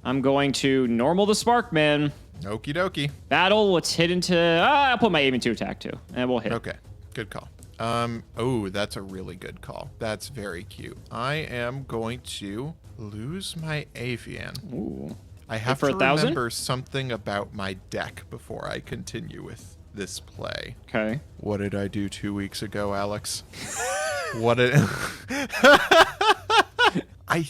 I'm going to normal the Sparkman. Okie dokie. Battle, let's hit into... I'll put my aim into attack too, and we'll hit. Okay, good call. Oh, that's a really good call. That's very cute. I am going to lose my Avian. Ooh. I have for to 1,000? remember something about my deck before I continue with this play. Okay. What did I do 2 weeks ago, Alex? What did... I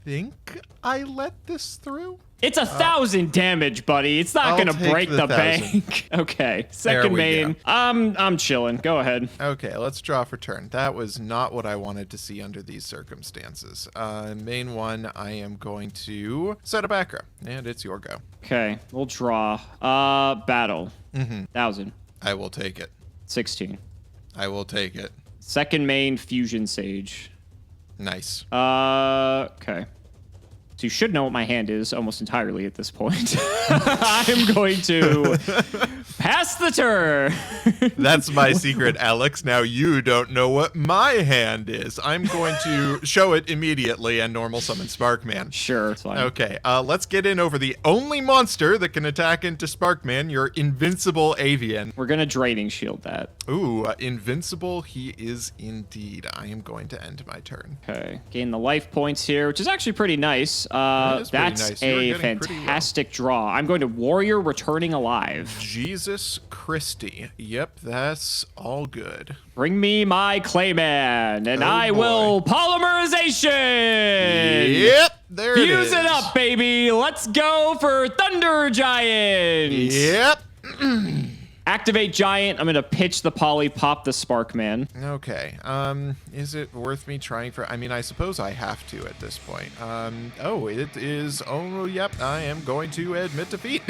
think I let this through? It's 1,000 damage, buddy. It's not I'll gonna take break the the 1,000. bank. Okay. There Second we main. go. I'm chilling. Go ahead. Okay, let's draw for turn. That was not what I wanted to see under these circumstances. Main 1, I am going to set a back row, and it's your go. Okay. We'll draw. Battle. 1,000. I will take it. 16. I will take it. Second main, Fusion Sage. Nice. Okay. So you should know what my hand is almost entirely at this point. I'm going to pass the turn. That's my secret, Alex. Now you don't know what my hand is. I'm going to show it immediately and normal summon Sparkman. Sure, it's fine. Okay, let's get in over the only monster that can attack into Sparkman, your invincible avian. We're going to Draining Shield that. Ooh, invincible he is indeed. I am going to end my turn. Okay, gain the life points here, which is actually pretty nice. That is pretty That's nice. You're a getting pretty well. fantastic draw. I'm going to Warrior Returning Alive. Jesus Christie. Yep, that's all good. Bring me my Clayman, and Oh, I boy. will polymerization. Yep, there it is. Fuse it up, baby. Let's go for Thunder Giant. Yep. Activate Giant. I'm going to pitch the poly, pop the Sparkman. Okay. Is it worth me trying for? I mean, I suppose I have to at this point. Oh, it is. Oh, yep. I am going to admit defeat.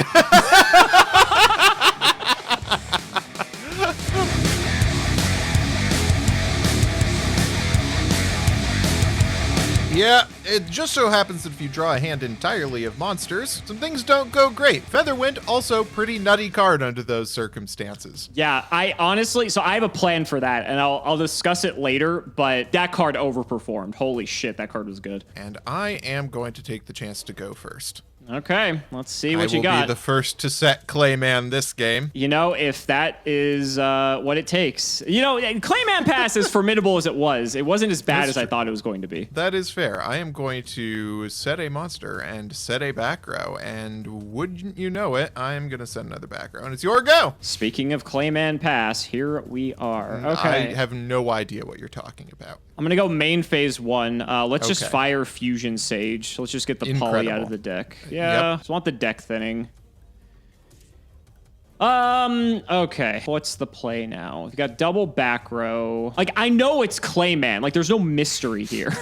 Yeah, it just so happens that if you draw a hand entirely of monsters, some things don't go great. Featherwind, also pretty nutty card under those circumstances. Yeah, I honestly, so I have a plan for that, and I'll discuss it later, but that card overperformed. Holy shit, that card was good. And I am going to take the chance to go first. Okay, let's see what I you will got. be the first to set Clayman this game. You know, if that is what it takes. You know, Clayman Pass, as formidable as it wasn't as bad That's as I true. thought it was going to be. That is fair. I am going to set a monster and set a back row, and wouldn't you know it, I am going to set another back row, and it's your go. Speaking of Clayman Pass, here we are. Okay. I have no idea what you're talking about. I'm going to go main phase 1. Let's just Okay. fire Fusion Sage. Let's just get the poly out of Incredible. the deck. Yeah, just want the deck thinning. Okay. What's the play now? We've got double back row. Like, I know it's Clayman. Like, there's no mystery here.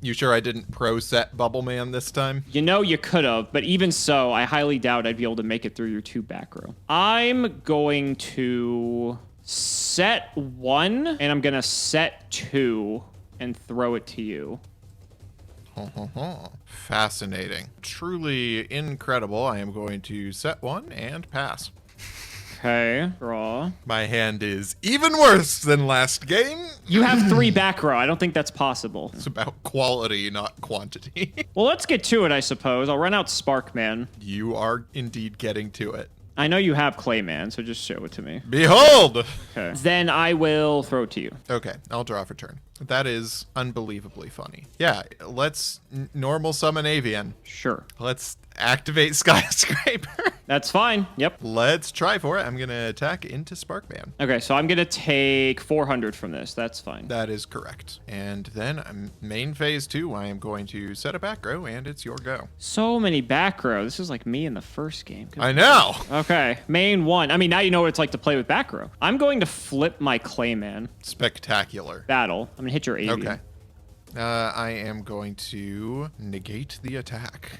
You sure I didn't pro set Bubble Man this time? You know you could have, but even so, I highly doubt I'd be able to make it through your 2 back row. I'm going to set 1, and I'm going to set 2 and throw it to you. Fascinating. Truly incredible. I am going to set 1 and pass. Okay, draw. My hand is even worse than last game. You have 3 back row. I don't think that's possible. It's about quality, not quantity. Well, let's get to it, I suppose. I'll run out Sparkman. You are indeed getting to it. I know you have Clayman, so just show it to me. Behold! Okay. Then I will throw it to you. Okay, I'll draw for turn. That is unbelievably funny. Yeah, let's normal summon Avian. Sure. Let's activate Skyscraper. That's fine. Yep. Let's try for it. I'm going to attack into Sparkman. Okay, so I'm going to take 400 from this. That's fine. That is correct. And then main phase 2, I am going to set a back row, and it's your go. So many back row. This is like me in the first game. Good I know. Okay, main 1. I mean, now you know what it's like to play with back row. I'm going to flip my Clayman. Spectacular. Battle. I'm going to hit your avian. Okay. I am going to negate the attack.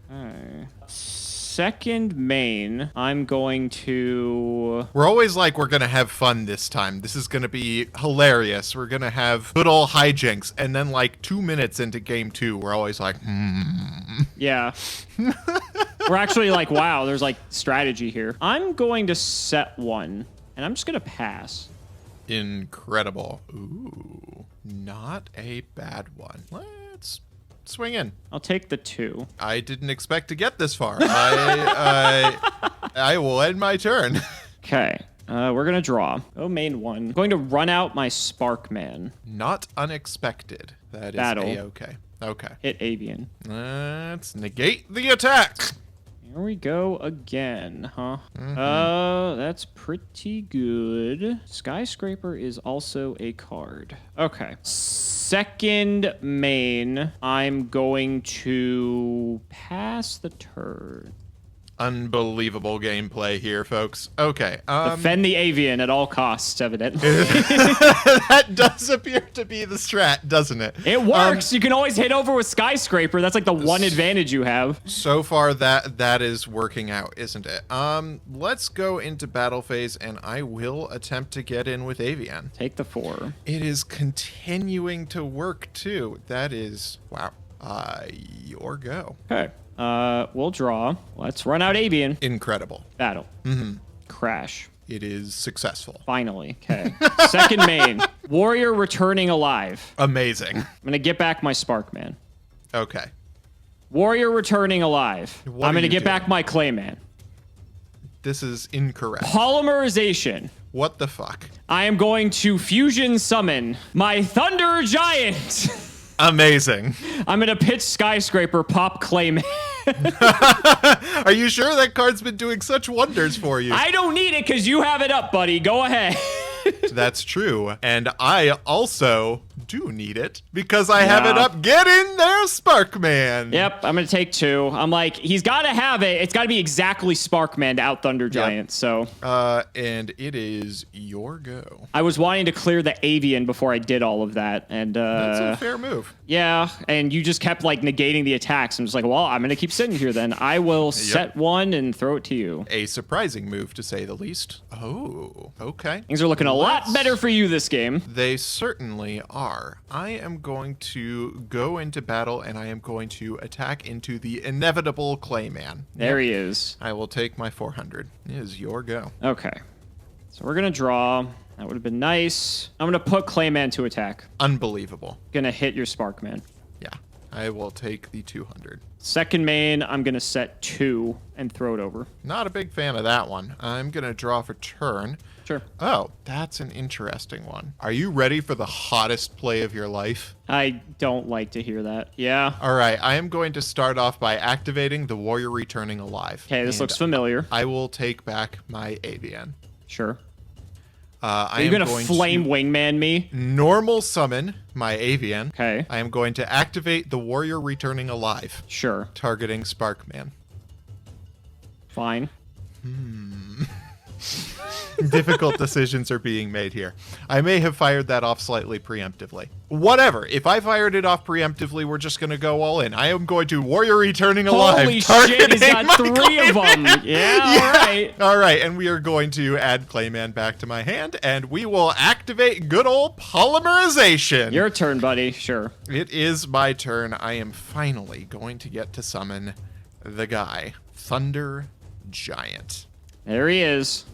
Okay. Second main, I'm going to... We're always like, we're going to have fun this time. This is going to be hilarious. We're going to have good old hijinks. And then like 2 minutes into game 2, we're always like, Yeah. We're actually like, wow, there's like strategy here. I'm going to set 1, and I'm just going to pass. Incredible. Ooh, not a bad one. Let's swing in. I'll take the 2. I didn't expect to get this far. I will end my turn. Okay. We're going to draw. Oh, main 1. I'm going to run out my Sparkman. Not unexpected. That is Battle. A-okay. Okay. Hit avian. Let's negate the attack. Here we go again, huh? That's pretty good. Skyscraper is also a card. Okay. Second main, I'm going to pass the turn. Unbelievable gameplay here, folks. Okay. Defend the avian at all costs, evidently. That does appear to be the strat, doesn't it? It works. You can always hit over with Skyscraper. That's like the one advantage you have. So far, that is working out, isn't it? Let's go into battle phase, and I will attempt to get in with Avian. Take the 4. It is continuing to work, too. That is... Wow. Your go. Okay. We'll draw. Let's run out Avian. Incredible. Battle. Crash. It is successful. Finally. Okay. Second main. Warrior returning alive. Amazing. I'm going to get back my Sparkman. Okay. Warrior returning alive. What I'm are going to you get doing? back my Clayman. This is incorrect. Polymerization. What the fuck? I am going to fusion summon my Thunder Giant. Amazing. I'm going to pitch Skyscraper, pop Clayman. Are you sure that card's been doing such wonders for you? I don't need it because you have it up, buddy. Go ahead. That's true. And I also do need it because I have it up. Get in there, Sparkman. Yep, I'm going to take 2. I'm like, he's got to have it. It's got to be exactly Sparkman to out Thunder Giant, so. And it is your go. I was wanting to clear the Avian before I did all of that, and That's a fair move. yeah, and you just kept like negating the attacks. I'm just like, well, I'm going to keep sitting here then. I will set 1 and throw it to you. A surprising move, to say the least. Oh, okay. Things are looking a lot better for you this game. They certainly are. I am going to go into battle and I am going to attack into the inevitable Clayman. There he is. I will take my 400. It is your go. Okay. So we're going to draw. That would have been nice. I'm going to put Clayman to attack. Unbelievable. Going to hit your Sparkman. Yeah, I will take the 200. Second main, I'm going to set 2 and throw it over. Not a big fan of that one. I'm going to draw for turn. Sure. Oh, that's an interesting one. Are you ready for the hottest play of your life? I don't like to hear that. Yeah. All right, I am going to start off by activating the Warrior Returning Alive. Okay, this And looks familiar. I will take back my Avian. Sure. I Are you am going to flame wingman me? normal summon my Avian. Okay. I am going to activate the Warrior Returning Alive, Sure. targeting Sparkman. Fine. Difficult decisions are being made here. I may have fired that off slightly preemptively. Whatever. If I fired it off preemptively, we're just going to go all in. I am going to Warrior Returning Alive. Holy shit, he's got my 3 of Clayman. them. Yeah, all right. All right, and we are going to add Clayman back to my hand, and we will activate good old Polymerization. Your turn, buddy. Sure. It is my turn. I am finally going to get to summon the guy, Thunder Giant. There he is.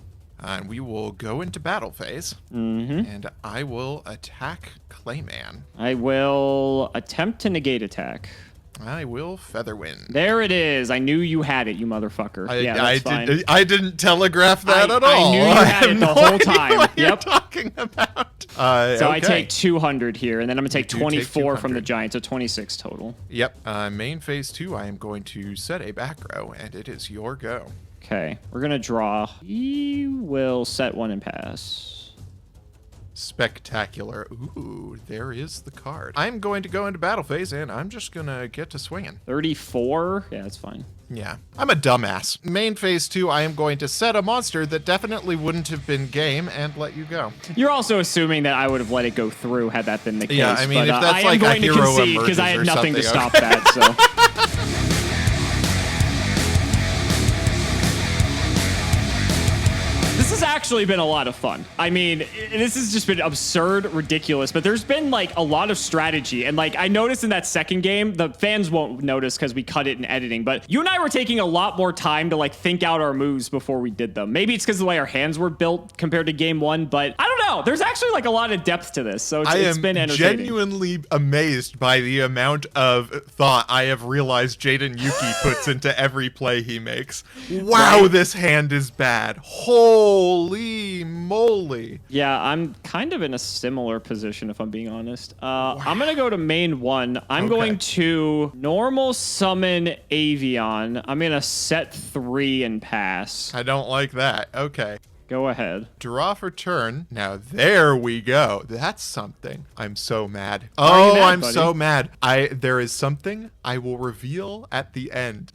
And we will go into battle phase, and I will attack Clayman. I will attempt to negate attack. I will Featherwind. There it is. I knew you had it, you motherfucker. Yeah, that's fine. I didn't telegraph that at all. I knew you had it the whole time. What you're Yep. talking about. So I take 200 here, and then I'm going to take You do take 24 from the 200. Giant, so 26 total. Yep. Main phase 2, I am going to set a back row, and it is your go. Okay, we're going to draw. He will set 1 and pass. Spectacular. Ooh, there is the card. I'm going to go into battle phase, and I'm just going to get to swinging. 34? Yeah, that's fine. Yeah, I'm a dumbass. Main phase 2, I am going to set a monster that definitely wouldn't have been game and let you go. You're also assuming that I would have let it go through had that been the case. Yeah, I mean, but, if that's I am like a going to hero concede because I emerges had or nothing to something, stop that, so... This has actually been a lot of fun. I mean, this has just been absurd, ridiculous, but there's been like a lot of strategy. And like I noticed in that second game, the fans won't notice because we cut it in editing, but you and I were taking a lot more time to like think out our moves before we did them. Maybe it's because of the way our hands were built compared to game 1, but I don't know. There's actually like a lot of depth to this. So it's been I am entertaining. genuinely amazed by the amount of thought I have realized Jaden Yuki puts into every play he makes. Wow, this hand is bad. Holy moly. Yeah, I'm kind of in a similar position, if I'm being honest. I'm going to go to main 1. I'm going to normal summon Avian. I'm going to set 3 and pass. I don't like that. Okay. Go ahead. Draw for turn. Now there we go. That's something. I'm so mad. Why are you mad, I'm buddy? so mad. There is something I will reveal at the end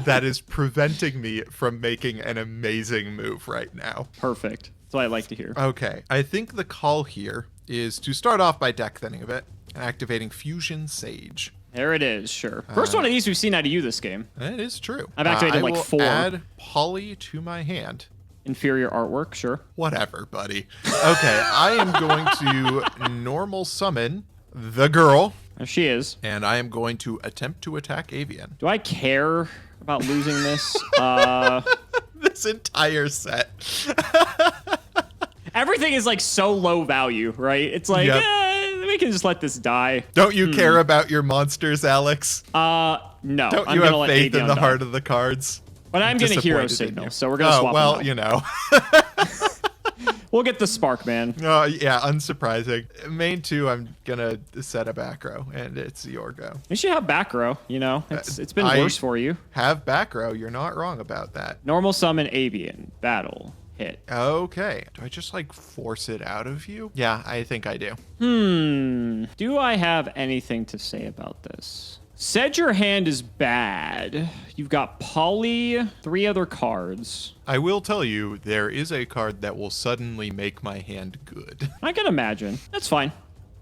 that is preventing me from making an amazing move right now. Perfect. That's what I like to hear. Okay. I think the call here is to start off by deck thinning a bit and activating Fusion Sage. There it is, sure. First one of these we've seen out of you this game. That is true. I've activated I like will 4. add Poly to my hand. Inferior artwork, sure. Whatever, buddy. Okay, I am going to normal summon the girl. There she is. And I am going to attempt to attack Avian. Do I care about losing this? This entire set. Everything is like so low value, right? It's like, Yep. We can just let this die. Don't you care about your monsters, Alex? No. Don't I'm you gonna have let faith in Avian the die. heart of the cards? But I'm gonna hero Disappointed in signal, you. so we're gonna swap. Well, them out. you know. We'll get the spark, man. Yeah, unsurprising. Main 2, I'm gonna set a back row, and it's your go. You should have back row. You know, it's been I worse for you. Have back row. You're not wrong about that. Normal summon Avian. Battle. Hit. Okay. Do I just like force it out of you? Yeah, I think I do. Do I have anything to say about this? Said your hand is bad. You've got Polly, 3 other cards. I will tell you, there is a card that will suddenly make my hand good. I can imagine. That's fine.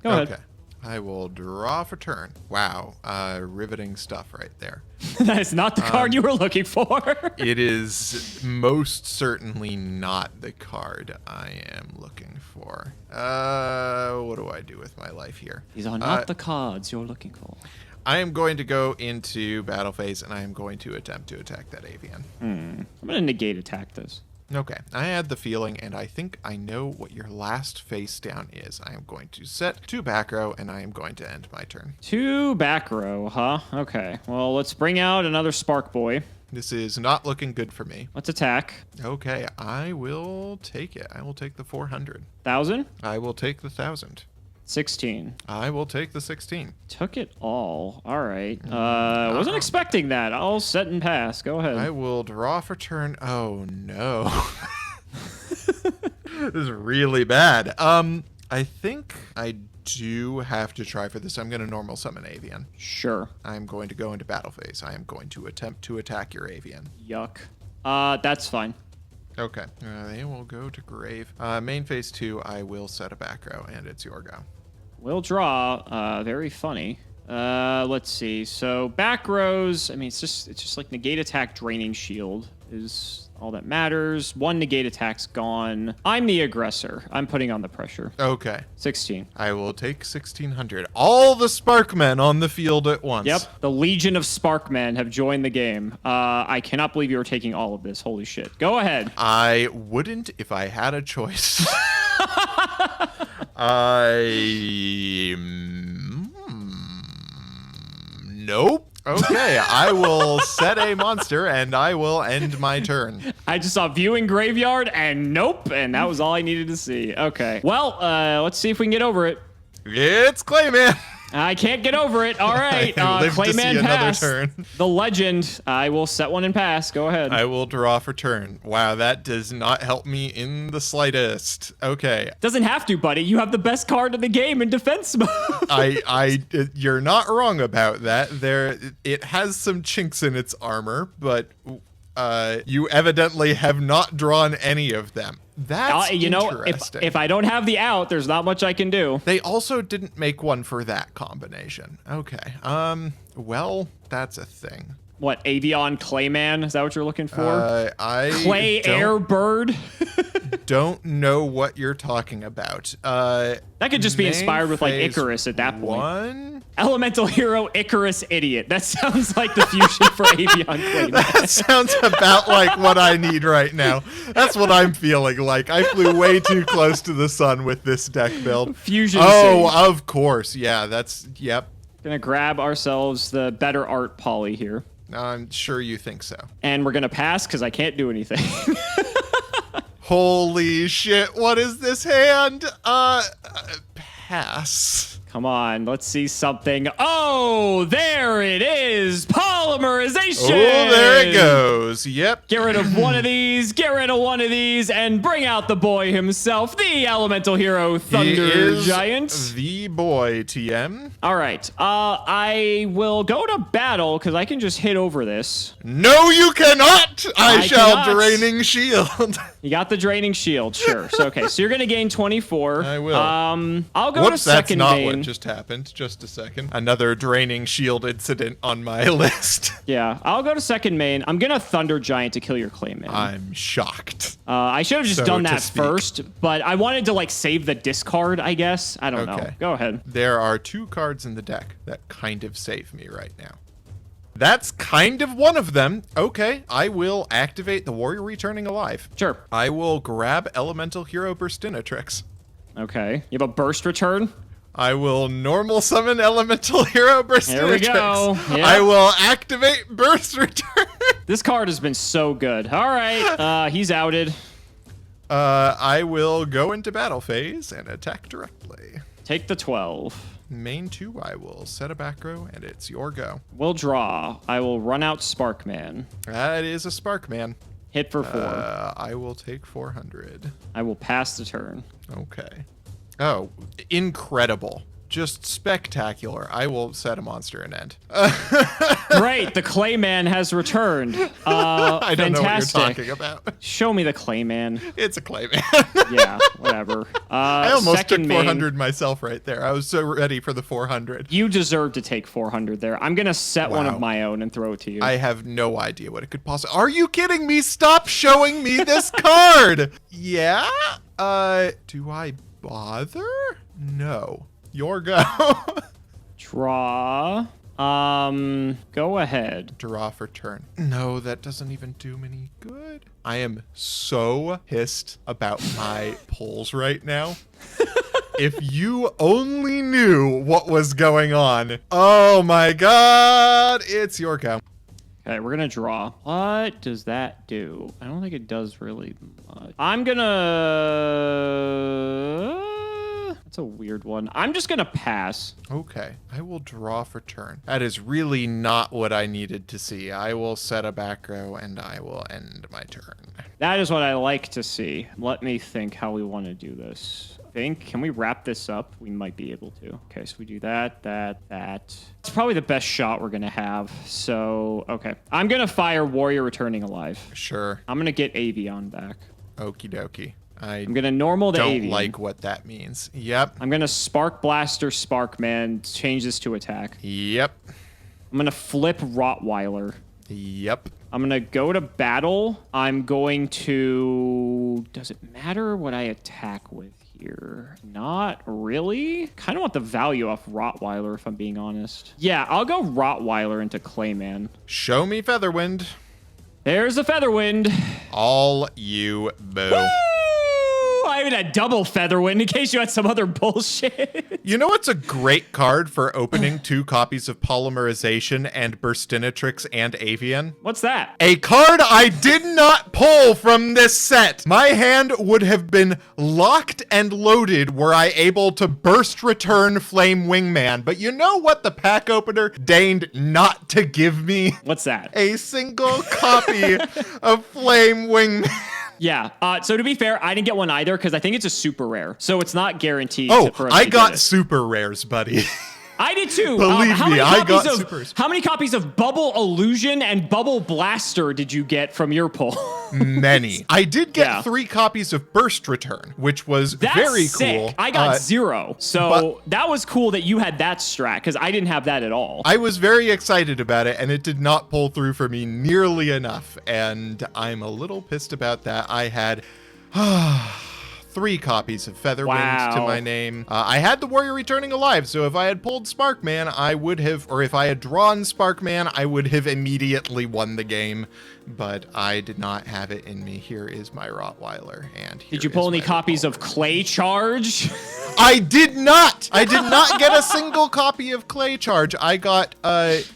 Go Okay. ahead. I will draw for turn. Wow. Riveting stuff right there. That is not the card you were looking for. It is most certainly not the card I am looking for. What do I do with my life here? These are not the cards you're looking for. I am going to go into battle phase, and I am going to attempt to attack that Avian. I'm going to negate attack this. Okay, I had the feeling, and I think I know what your last face down is. I am going to set 2 back row, and I am going to end my turn. 2 back row, huh? Okay. Well, let's bring out another Spark Boy. This is not looking good for me. Let's attack. Okay, I will take it. I will take the 400. 1,000? I will take the 1,000. 16. I will take the 16. Took it all. All right. Wasn't expecting that. I'll set and pass. Go ahead. I will draw for turn. Oh, no. This is really bad. I think I do have to try for this. I'm going to normal summon Avian. Sure. I'm going to go into battle phase. I am going to attempt to attack your Avian. Yuck. That's fine. Okay. They will go to grave. Main phase 2, I will set a back row, and it's your go. We'll draw. Very funny. Let's see. So back rows. I mean, it's just like negate attack, draining shield is all that matters. 1 negate attack's gone. I'm the aggressor. I'm putting on the pressure. Okay. 16. I will take 1,600. All the Sparkmen on the field at once. Yep. The Legion of Sparkmen have joined the game. I cannot believe you were taking all of this. Holy shit. Go ahead. I wouldn't if I had a choice. Nope. Okay, I will set a monster and I will end my turn. I just saw viewing graveyard and nope, and that was all I needed to see. Okay. Well, let's see if we can get over it. It's Clayman. I can't get over it. All right. I live to see Clayman another pass. turn. The legend. I will set one and pass. Go ahead. I will draw for turn. Wow, that does not help me in the slightest. Okay. Doesn't have to, buddy. You have the best card in the game in defense mode. You're not wrong about that. It has some chinks in its armor, but you evidently have not drawn any of them. That's interesting. if I don't have the out, there's not much I can do. They also didn't make one for that combination. Okay. Well, that's a thing. What, Avion Clayman? Is that what you're looking for? Clay don't- Airbird? Don't know what you're talking about. That could just be inspired with like phase Icarus at that point. 1? Elemental Hero Icarus Idiot. That sounds like the fusion for Avion Clayman. That sounds about like what I need right now. That's what I'm feeling like. I flew way too close to the sun with this deck build. Fusion Oh, Sage. of course. Yeah, yep. Gonna grab ourselves the better art poly here. I'm sure you think so. And we're gonna pass because I can't do anything. Holy shit, what is this hand? Pass. Come on, let's see something. Oh, there it is. Polymerization. Oh, there it goes. Yep. Get rid of one of these, get rid of one of these, and bring out the boy himself, the Elemental Hero Thunder He is Giant. the boy, TM. All right, I will go to battle because I can just hit over this. No, you cannot. I shall cannot. draining shield. You got the draining shield, sure. So okay, so you're gonna gain 24. I will. I'll go Whoops, to that's second not main. what happen. just happened. Just a second. Another draining shield incident on my list. Yeah, I'll go to second main. I'm gonna Thunder Giant to kill your Clayman. I'm shocked. I should have just So done to that speak. first, but I wanted to like save the discard, I guess. I don't know. Okay. Go ahead. There are 2 cards in the deck that kind of save me right now. That's kind of one of them. Okay, I will activate the Warrior Returning Alive. Sure. I will grab Elemental Hero Burstinatrix. Okay. You have a burst return? I will normal summon Elemental Hero Burstinatrix. There we go. Yep. I will activate Burst Return. This card has been so good. All right. He's outed. I will go into battle phase and attack directly. Take the 12. Main 2, I will set a back row, and it's your go. We'll draw. I will run out Sparkman. That is a Sparkman. Hit for 4. I will take 400. I will pass the turn. Okay. Oh, incredible. Just spectacular. I will set a monster and end. Great. The Clayman has returned. I don't know what you're Fantastic. talking about. Show me the Clayman. It's a Clayman. Yeah, whatever. I almost took second main. 400 myself right there. I was so ready for the 400. You deserve to take 400 there. I'm going to set one Wow. of my own and throw it to you. I have no idea what it could possibly... Are you kidding me? Stop showing me this card! Yeah? Do I bother? No. Your go. Draw. Go ahead. Draw for turn. No, that doesn't even do me any good. I am so pissed about my pulls right now. If you only knew what was going on. Oh my god. It's your go. Okay, we're gonna draw. What does that do? I don't think it does really much. I'm gonna... That's a weird one. I'm just gonna pass. Okay, I will draw for turn. That is really not what I needed to see. I will set a back row and I will end my turn. That is what I like to see. Let me think how we want to do this. Can we wrap this up? We might be able to. Okay, so we do that. It's probably the best shot we're gonna have. So, okay. I'm gonna fire Warrior Returning Alive. Sure. I'm gonna get Avion back. Okie dokie. I'm gonna normal the don't Avian. like what that means. Yep. I'm gonna Spark Blaster Sparkman, change this to attack. Yep. I'm gonna flip Rottweiler. Yep. I'm gonna go to battle. I'm going to... Does it matter what I attack with here? Not really. Kind of want the value off Rottweiler, if I'm being honest. Yeah, I'll go Rottweiler into Clayman. Show me Featherwind. There's a Featherwind. All you boo. Woo! I even had double Featherwind in case you had some other bullshit. You know what's a great card for opening 2 copies of Polymerization and Burstinatrix and Avian? What's that? A card I did not pull from this set. My hand would have been locked and loaded were I able to burst return Flame Wingman. But you know what the pack opener deigned not to give me? What's that? A single copy of Flame Wingman. Yeah. So to be fair, I didn't get one either because I think it's a super rare. So it's not guaranteed. Oh, for us I to got get it. super rares, buddy. I did too. Believe how me, many I copies got of, supers. How many copies of Bubble Illusion and Bubble Blaster did you get from your pull? Many. I did get Yeah. 3 copies of Burst Return, which was That's very sick. cool. I got 0. So that was cool that you had that strat because I didn't have that at all. I was very excited about it, and it did not pull through for me nearly enough, and I'm a little pissed about that. I had 3 copies of Featherwind to Wow. my name. I had the Warrior Returning Alive, so if I had pulled Sparkman, I would have, or if I had drawn Sparkman, I would have immediately won the game, but I did not have it in me. Here is my Rottweiler, and here Did you pull is any my copies of Revolver. Clay Charge? I did not. I did not get a single copy of Clay Charge. I got,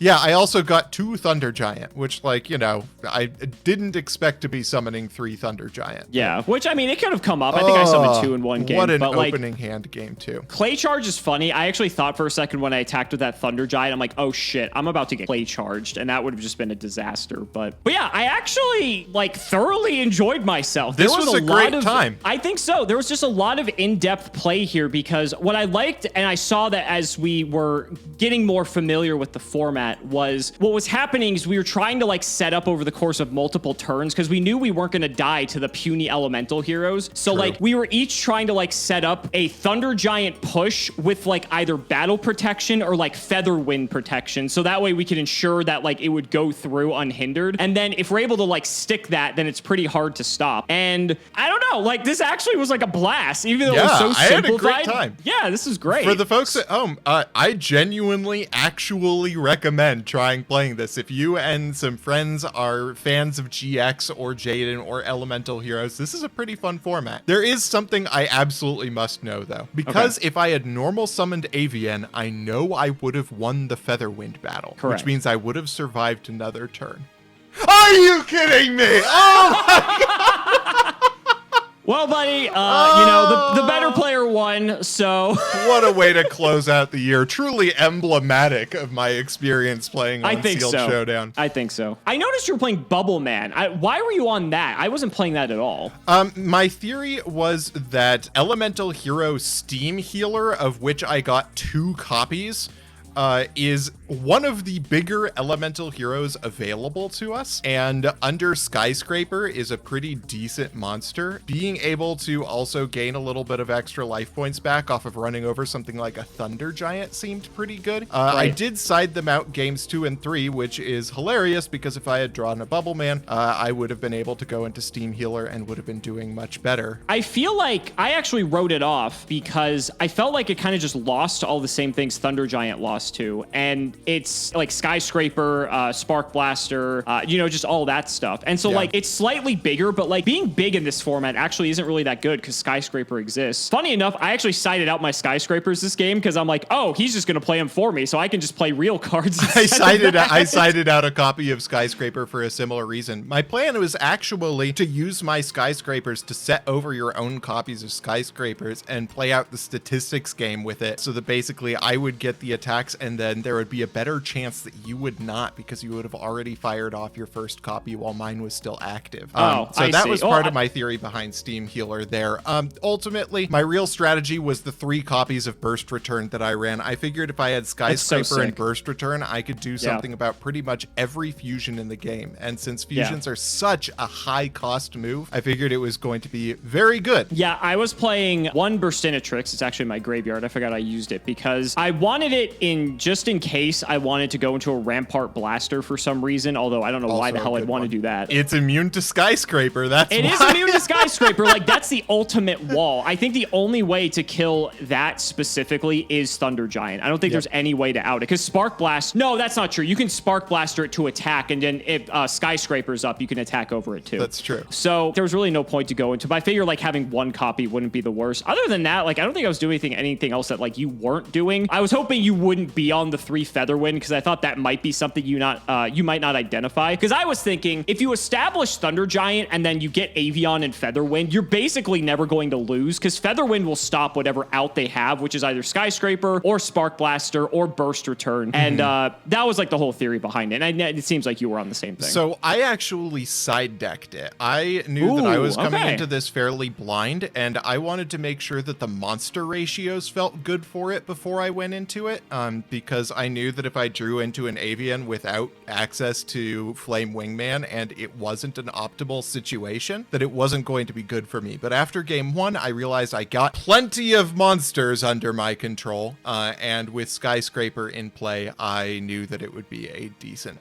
yeah, I also got 2 Thunder Giant, which, like, you know, I didn't expect to be summoning 3 Thunder Giant. Yeah, which I mean, it could have come up. I think I summoned 2 in one game. What an but like, opening hand game, too. Clay Charge is funny. I actually thought for a second when I attacked with that Thunder Giant, I'm like, oh shit, I'm about to get Clay Charged, and that would have just been a disaster. But yeah, I actually like thoroughly enjoyed myself. This was a great time. I think so. There was just a lot of in-depth play here because what I liked, and I saw that as we were getting more familiar with the format, was what was happening is we were trying to like set up over the course of multiple turns because we knew we weren't going to die to the puny elemental heroes. So True. like we were each trying to like set up a thunder giant push with like either battle protection or like feather wind protection. So that way we could ensure that like it would go through unhindered. And then if we're able to like stick that, then it's pretty hard to stop. And I don't know, like this actually was like a blast, even though it was so I had a simplified. great time. Yeah, this is great. For the folks at home, I genuinely actually recommend playing this. If you and some friends are fans of GX or Jaden or Elemental Heroes, this is a pretty fun format. There is something I absolutely must know, though. Because if I had normal summoned AVN, I know I would have won the Featherwind battle. Correct. Which means I would have survived another turn. Are you kidding me? Oh my God! Well, buddy, you know, the better player won, so... What a way to close out the year. Truly emblematic of my experience playing on Sealed Showdown. I think so. I noticed you were playing Bubble Man. Why were you on that? I wasn't playing that at all. My theory was that Elemental Hero Steam Healer, of which I got 2 copies, is one of the bigger elemental heroes available to us, and under Skyscraper is a pretty decent monster. Being able to also gain a little bit of extra life points back off of running over something like a Thunder Giant seemed pretty good. I did side them out games 2 and 3, which is hilarious because if I had drawn a Bubble Man, I would have been able to go into Steam Healer and would have been doing much better. I feel like I actually wrote it off because I felt like it kind of just lost to all the same things Thunder Giant lost to, and it's like Skyscraper, Spark Blaster, you know, just all that stuff. And so like it's slightly bigger, but like being big in this format actually isn't really that good because Skyscraper exists. Funny enough, I actually sided out my Skyscrapers this game because I'm like, oh, he's just gonna play them for me, so I can just play real cards. I sided out a copy of Skyscraper for a similar reason. My plan was actually to use my Skyscrapers to set over your own copies of Skyscrapers and play out the statistics game with it, so that basically I would get the attacks and then there would be a better chance that you would not because you would have already fired off your first copy while mine was still active. So that was part of my theory behind Steam Healer there. Ultimately, my real strategy was the 3 copies of Burst Return that I ran. I figured if I had Skyscraper and Burst Return, I could do something about pretty much every fusion in the game. And since fusions are such a high cost move, I figured it was going to be very good. Yeah, I was playing 1 Burstinatrix. It's actually in my graveyard. I forgot I used it because I wanted it in just in case I wanted to go into a Rampart Blaster for some reason, although I don't know why the hell I'd want to do that. It's immune to Skyscraper, that's why. It is immune to Skyscraper. Like, that's the ultimate wall. I think the only way to kill that specifically is Thunder Giant. I don't think there's any way to out it, because Spark Blast... No, that's not true. You can Spark Blaster it to attack, and then if Skyscraper's up, you can attack over it too. That's true. So there was really no point to go into, but I figure like having 1 copy wouldn't be the worst. Other than that, like I don't think I was doing anything else that like you weren't doing. I was hoping you wouldn't be on the 3 Featherwind because I thought that might be something you might not identify. Because I was thinking if you establish Thunder Giant and then you get Avion and Featherwind, you're basically never going to lose because Featherwind will stop whatever out they have, which is either Skyscraper or Spark Blaster or Burst Return. And that was like the whole theory behind it. And it seems like you were on the same thing. So I actually side decked it. I knew that I was coming into this fairly blind, and I wanted to make sure that the monster ratios felt good for it before I went into it, because I knew that if I drew into an Avian without access to Flame Wingman and it wasn't an optimal situation, that it wasn't going to be good for me. But after game 1, I realized I got plenty of monsters under my control, and with Skyscraper in play, I knew that it would be a decent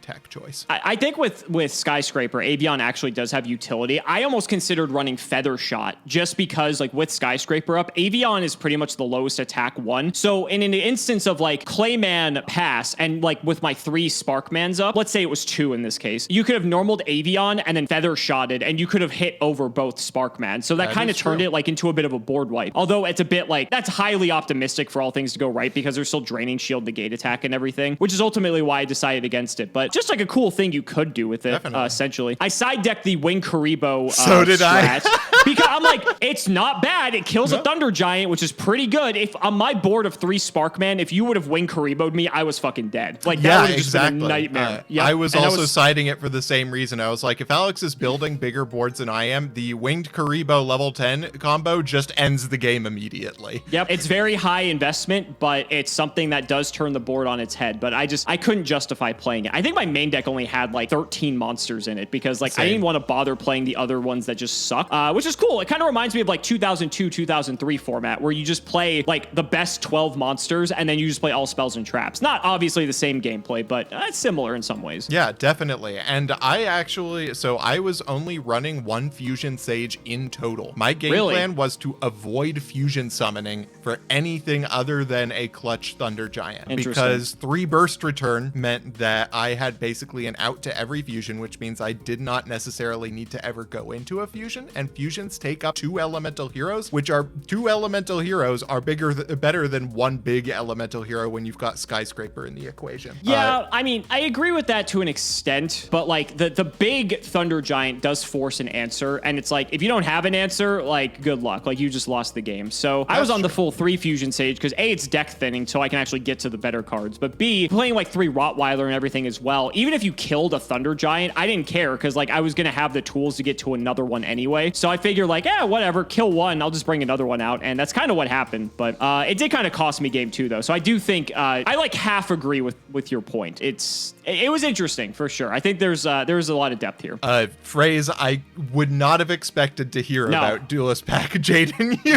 tech choice. I think with Skyscraper, Avion actually does have utility. I almost considered running Feather Shot just because like with Skyscraper up, Avion is pretty much the lowest attack one. So in an instance of like Clayman pass and like with my 3 Sparkmans up, let's say it was 2 in this case, you could have normaled Avion and then Feather Shotted and you could have hit over both Sparkmans. So that kind of turned it like into a bit of a board wipe. Although it's a bit like, that's highly optimistic for all things to go right because they're still draining shield the gate attack and everything, which is ultimately why I decided against it. But just like a cool thing you could do with it, essentially. I side decked the Wing Karibo so did strat. Because I'm like, It's not bad. It kills a Thunder Giant, which is pretty good. If on my board of 3 Sparkman, if you would have wing Karibo'd me, I was fucking dead. Like, that would have just been a nightmare. I was also citing it for the same reason. I was like, if Alex is building bigger boards than I am, the winged Karibo level 10 combo just ends the game immediately. Yep. It's very high investment, but it's something that does turn the board on its head. But I couldn't justify playing it. I think my main deck only had like 13 monsters in it because like I didn't want to bother playing the other ones that just suck, which is cool. It kind of reminds me of like 2002, 2003 format where you just play like the best 12 monsters and then you just play all spells and traps. Not obviously the same gameplay, but it's similar in some ways. Yeah, definitely. And I was only running 1 Fusion Sage in total. My game plan was to avoid fusion summoning for anything other than a clutch Thunder Giant, because 3 burst return meant that I had basically an out to every fusion, which means I did not necessarily need to ever go into a fusion, and fusions take up 2 elemental heroes, which are 2 elemental heroes are better than 1 big elemental hero when you've got Skyscraper in the equation. Yeah, I mean, I agree with that to an extent, but like the big Thunder Giant does force an answer, and it's like if you don't have an answer, like good luck, like you just lost the game. So I was on the full 3 Fusion Sage because A, it's deck thinning, so I can actually get to the better cards, but B, playing like 3 Rottweiler and everything as well. Even if you killed a Thunder Giant, I didn't care because like I was gonna have the tools to get to another one anyway. So I figured like, whatever, kill one, I'll just bring another one out, and that's kind of what happened. But it did kind of cost me game 2 though. So I do think I like half agree with your point. It was interesting for sure. I think there's a lot of depth here. Phrase I would not have expected to hear about Duelist Pack Jaden Yuki.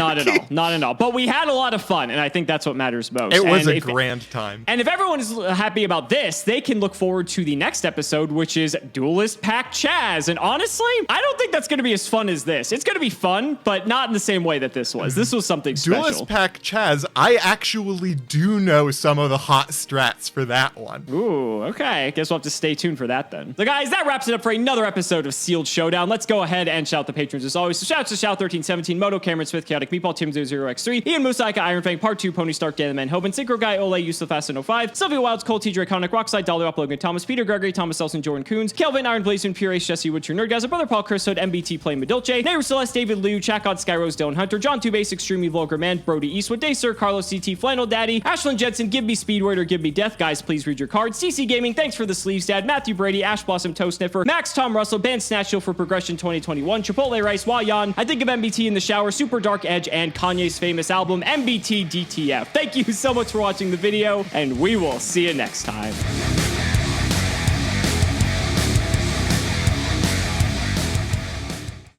Not at all. But we had a lot of fun, and I think that's what matters most. It was a grand time. And if everyone is happy about this, they can look forward to the next episode, which is Duelist Pack Chaz. And honestly, I don't think that's going to be as fun as this. It's going to be fun, but not in the same way that this was. This was something special. Duelist Pack Chaz, I actually do know some of the hot strats for that one. Ooh, okay. I guess we'll have to stay tuned for that then. So guys, that wraps it up for another episode of Sealed Showdown. Let's go ahead and shout the patrons as always. So shouts to Shout1317, Moto, Cameron Smith, Chaotic Meatball, Tim00x3, Ian Musaika, Iron Fang, Part 2, Pony Stark, Dan the Man, Hoban, Synchro Guy, Ole, Yusuf Aston05, Sylvia Wilds, Cole, T. Draconic, Rockside, Dollar Up, Logan Thomas, Peter Gregory, Thomas Elson, Jordan Coons, Kelvin, Iron Blazing, Pure Ace, Jesse Wood, True Nerdgasm, Brother Paul, Chris Hood, MBT, Playing Medolce, Nehru Celeste, David Liu, Chakod, Skyrose, Dylan Hunter, John 2 Base, Extremely Vulgar Man, Brody Eastwood, Day Sir, Carlos CT, Flannel Daddy, Ashlyn Jetson, Give Me Speed Word or Give Me Death. Guys, please read your cards. CC Gaming, thanks for the sleeves, Dad. Matthew Brady, Ash Blossom Toe Sniffer, Max Tom Russell, Band Snatch Shield for Progression 2021, Chipotle Rice, Wayan, I Think of MBT in the Shower, Super Dark Edge, and Kanye's famous album, MBT DTF. Thank you so much for watching the video, and we will see you next time.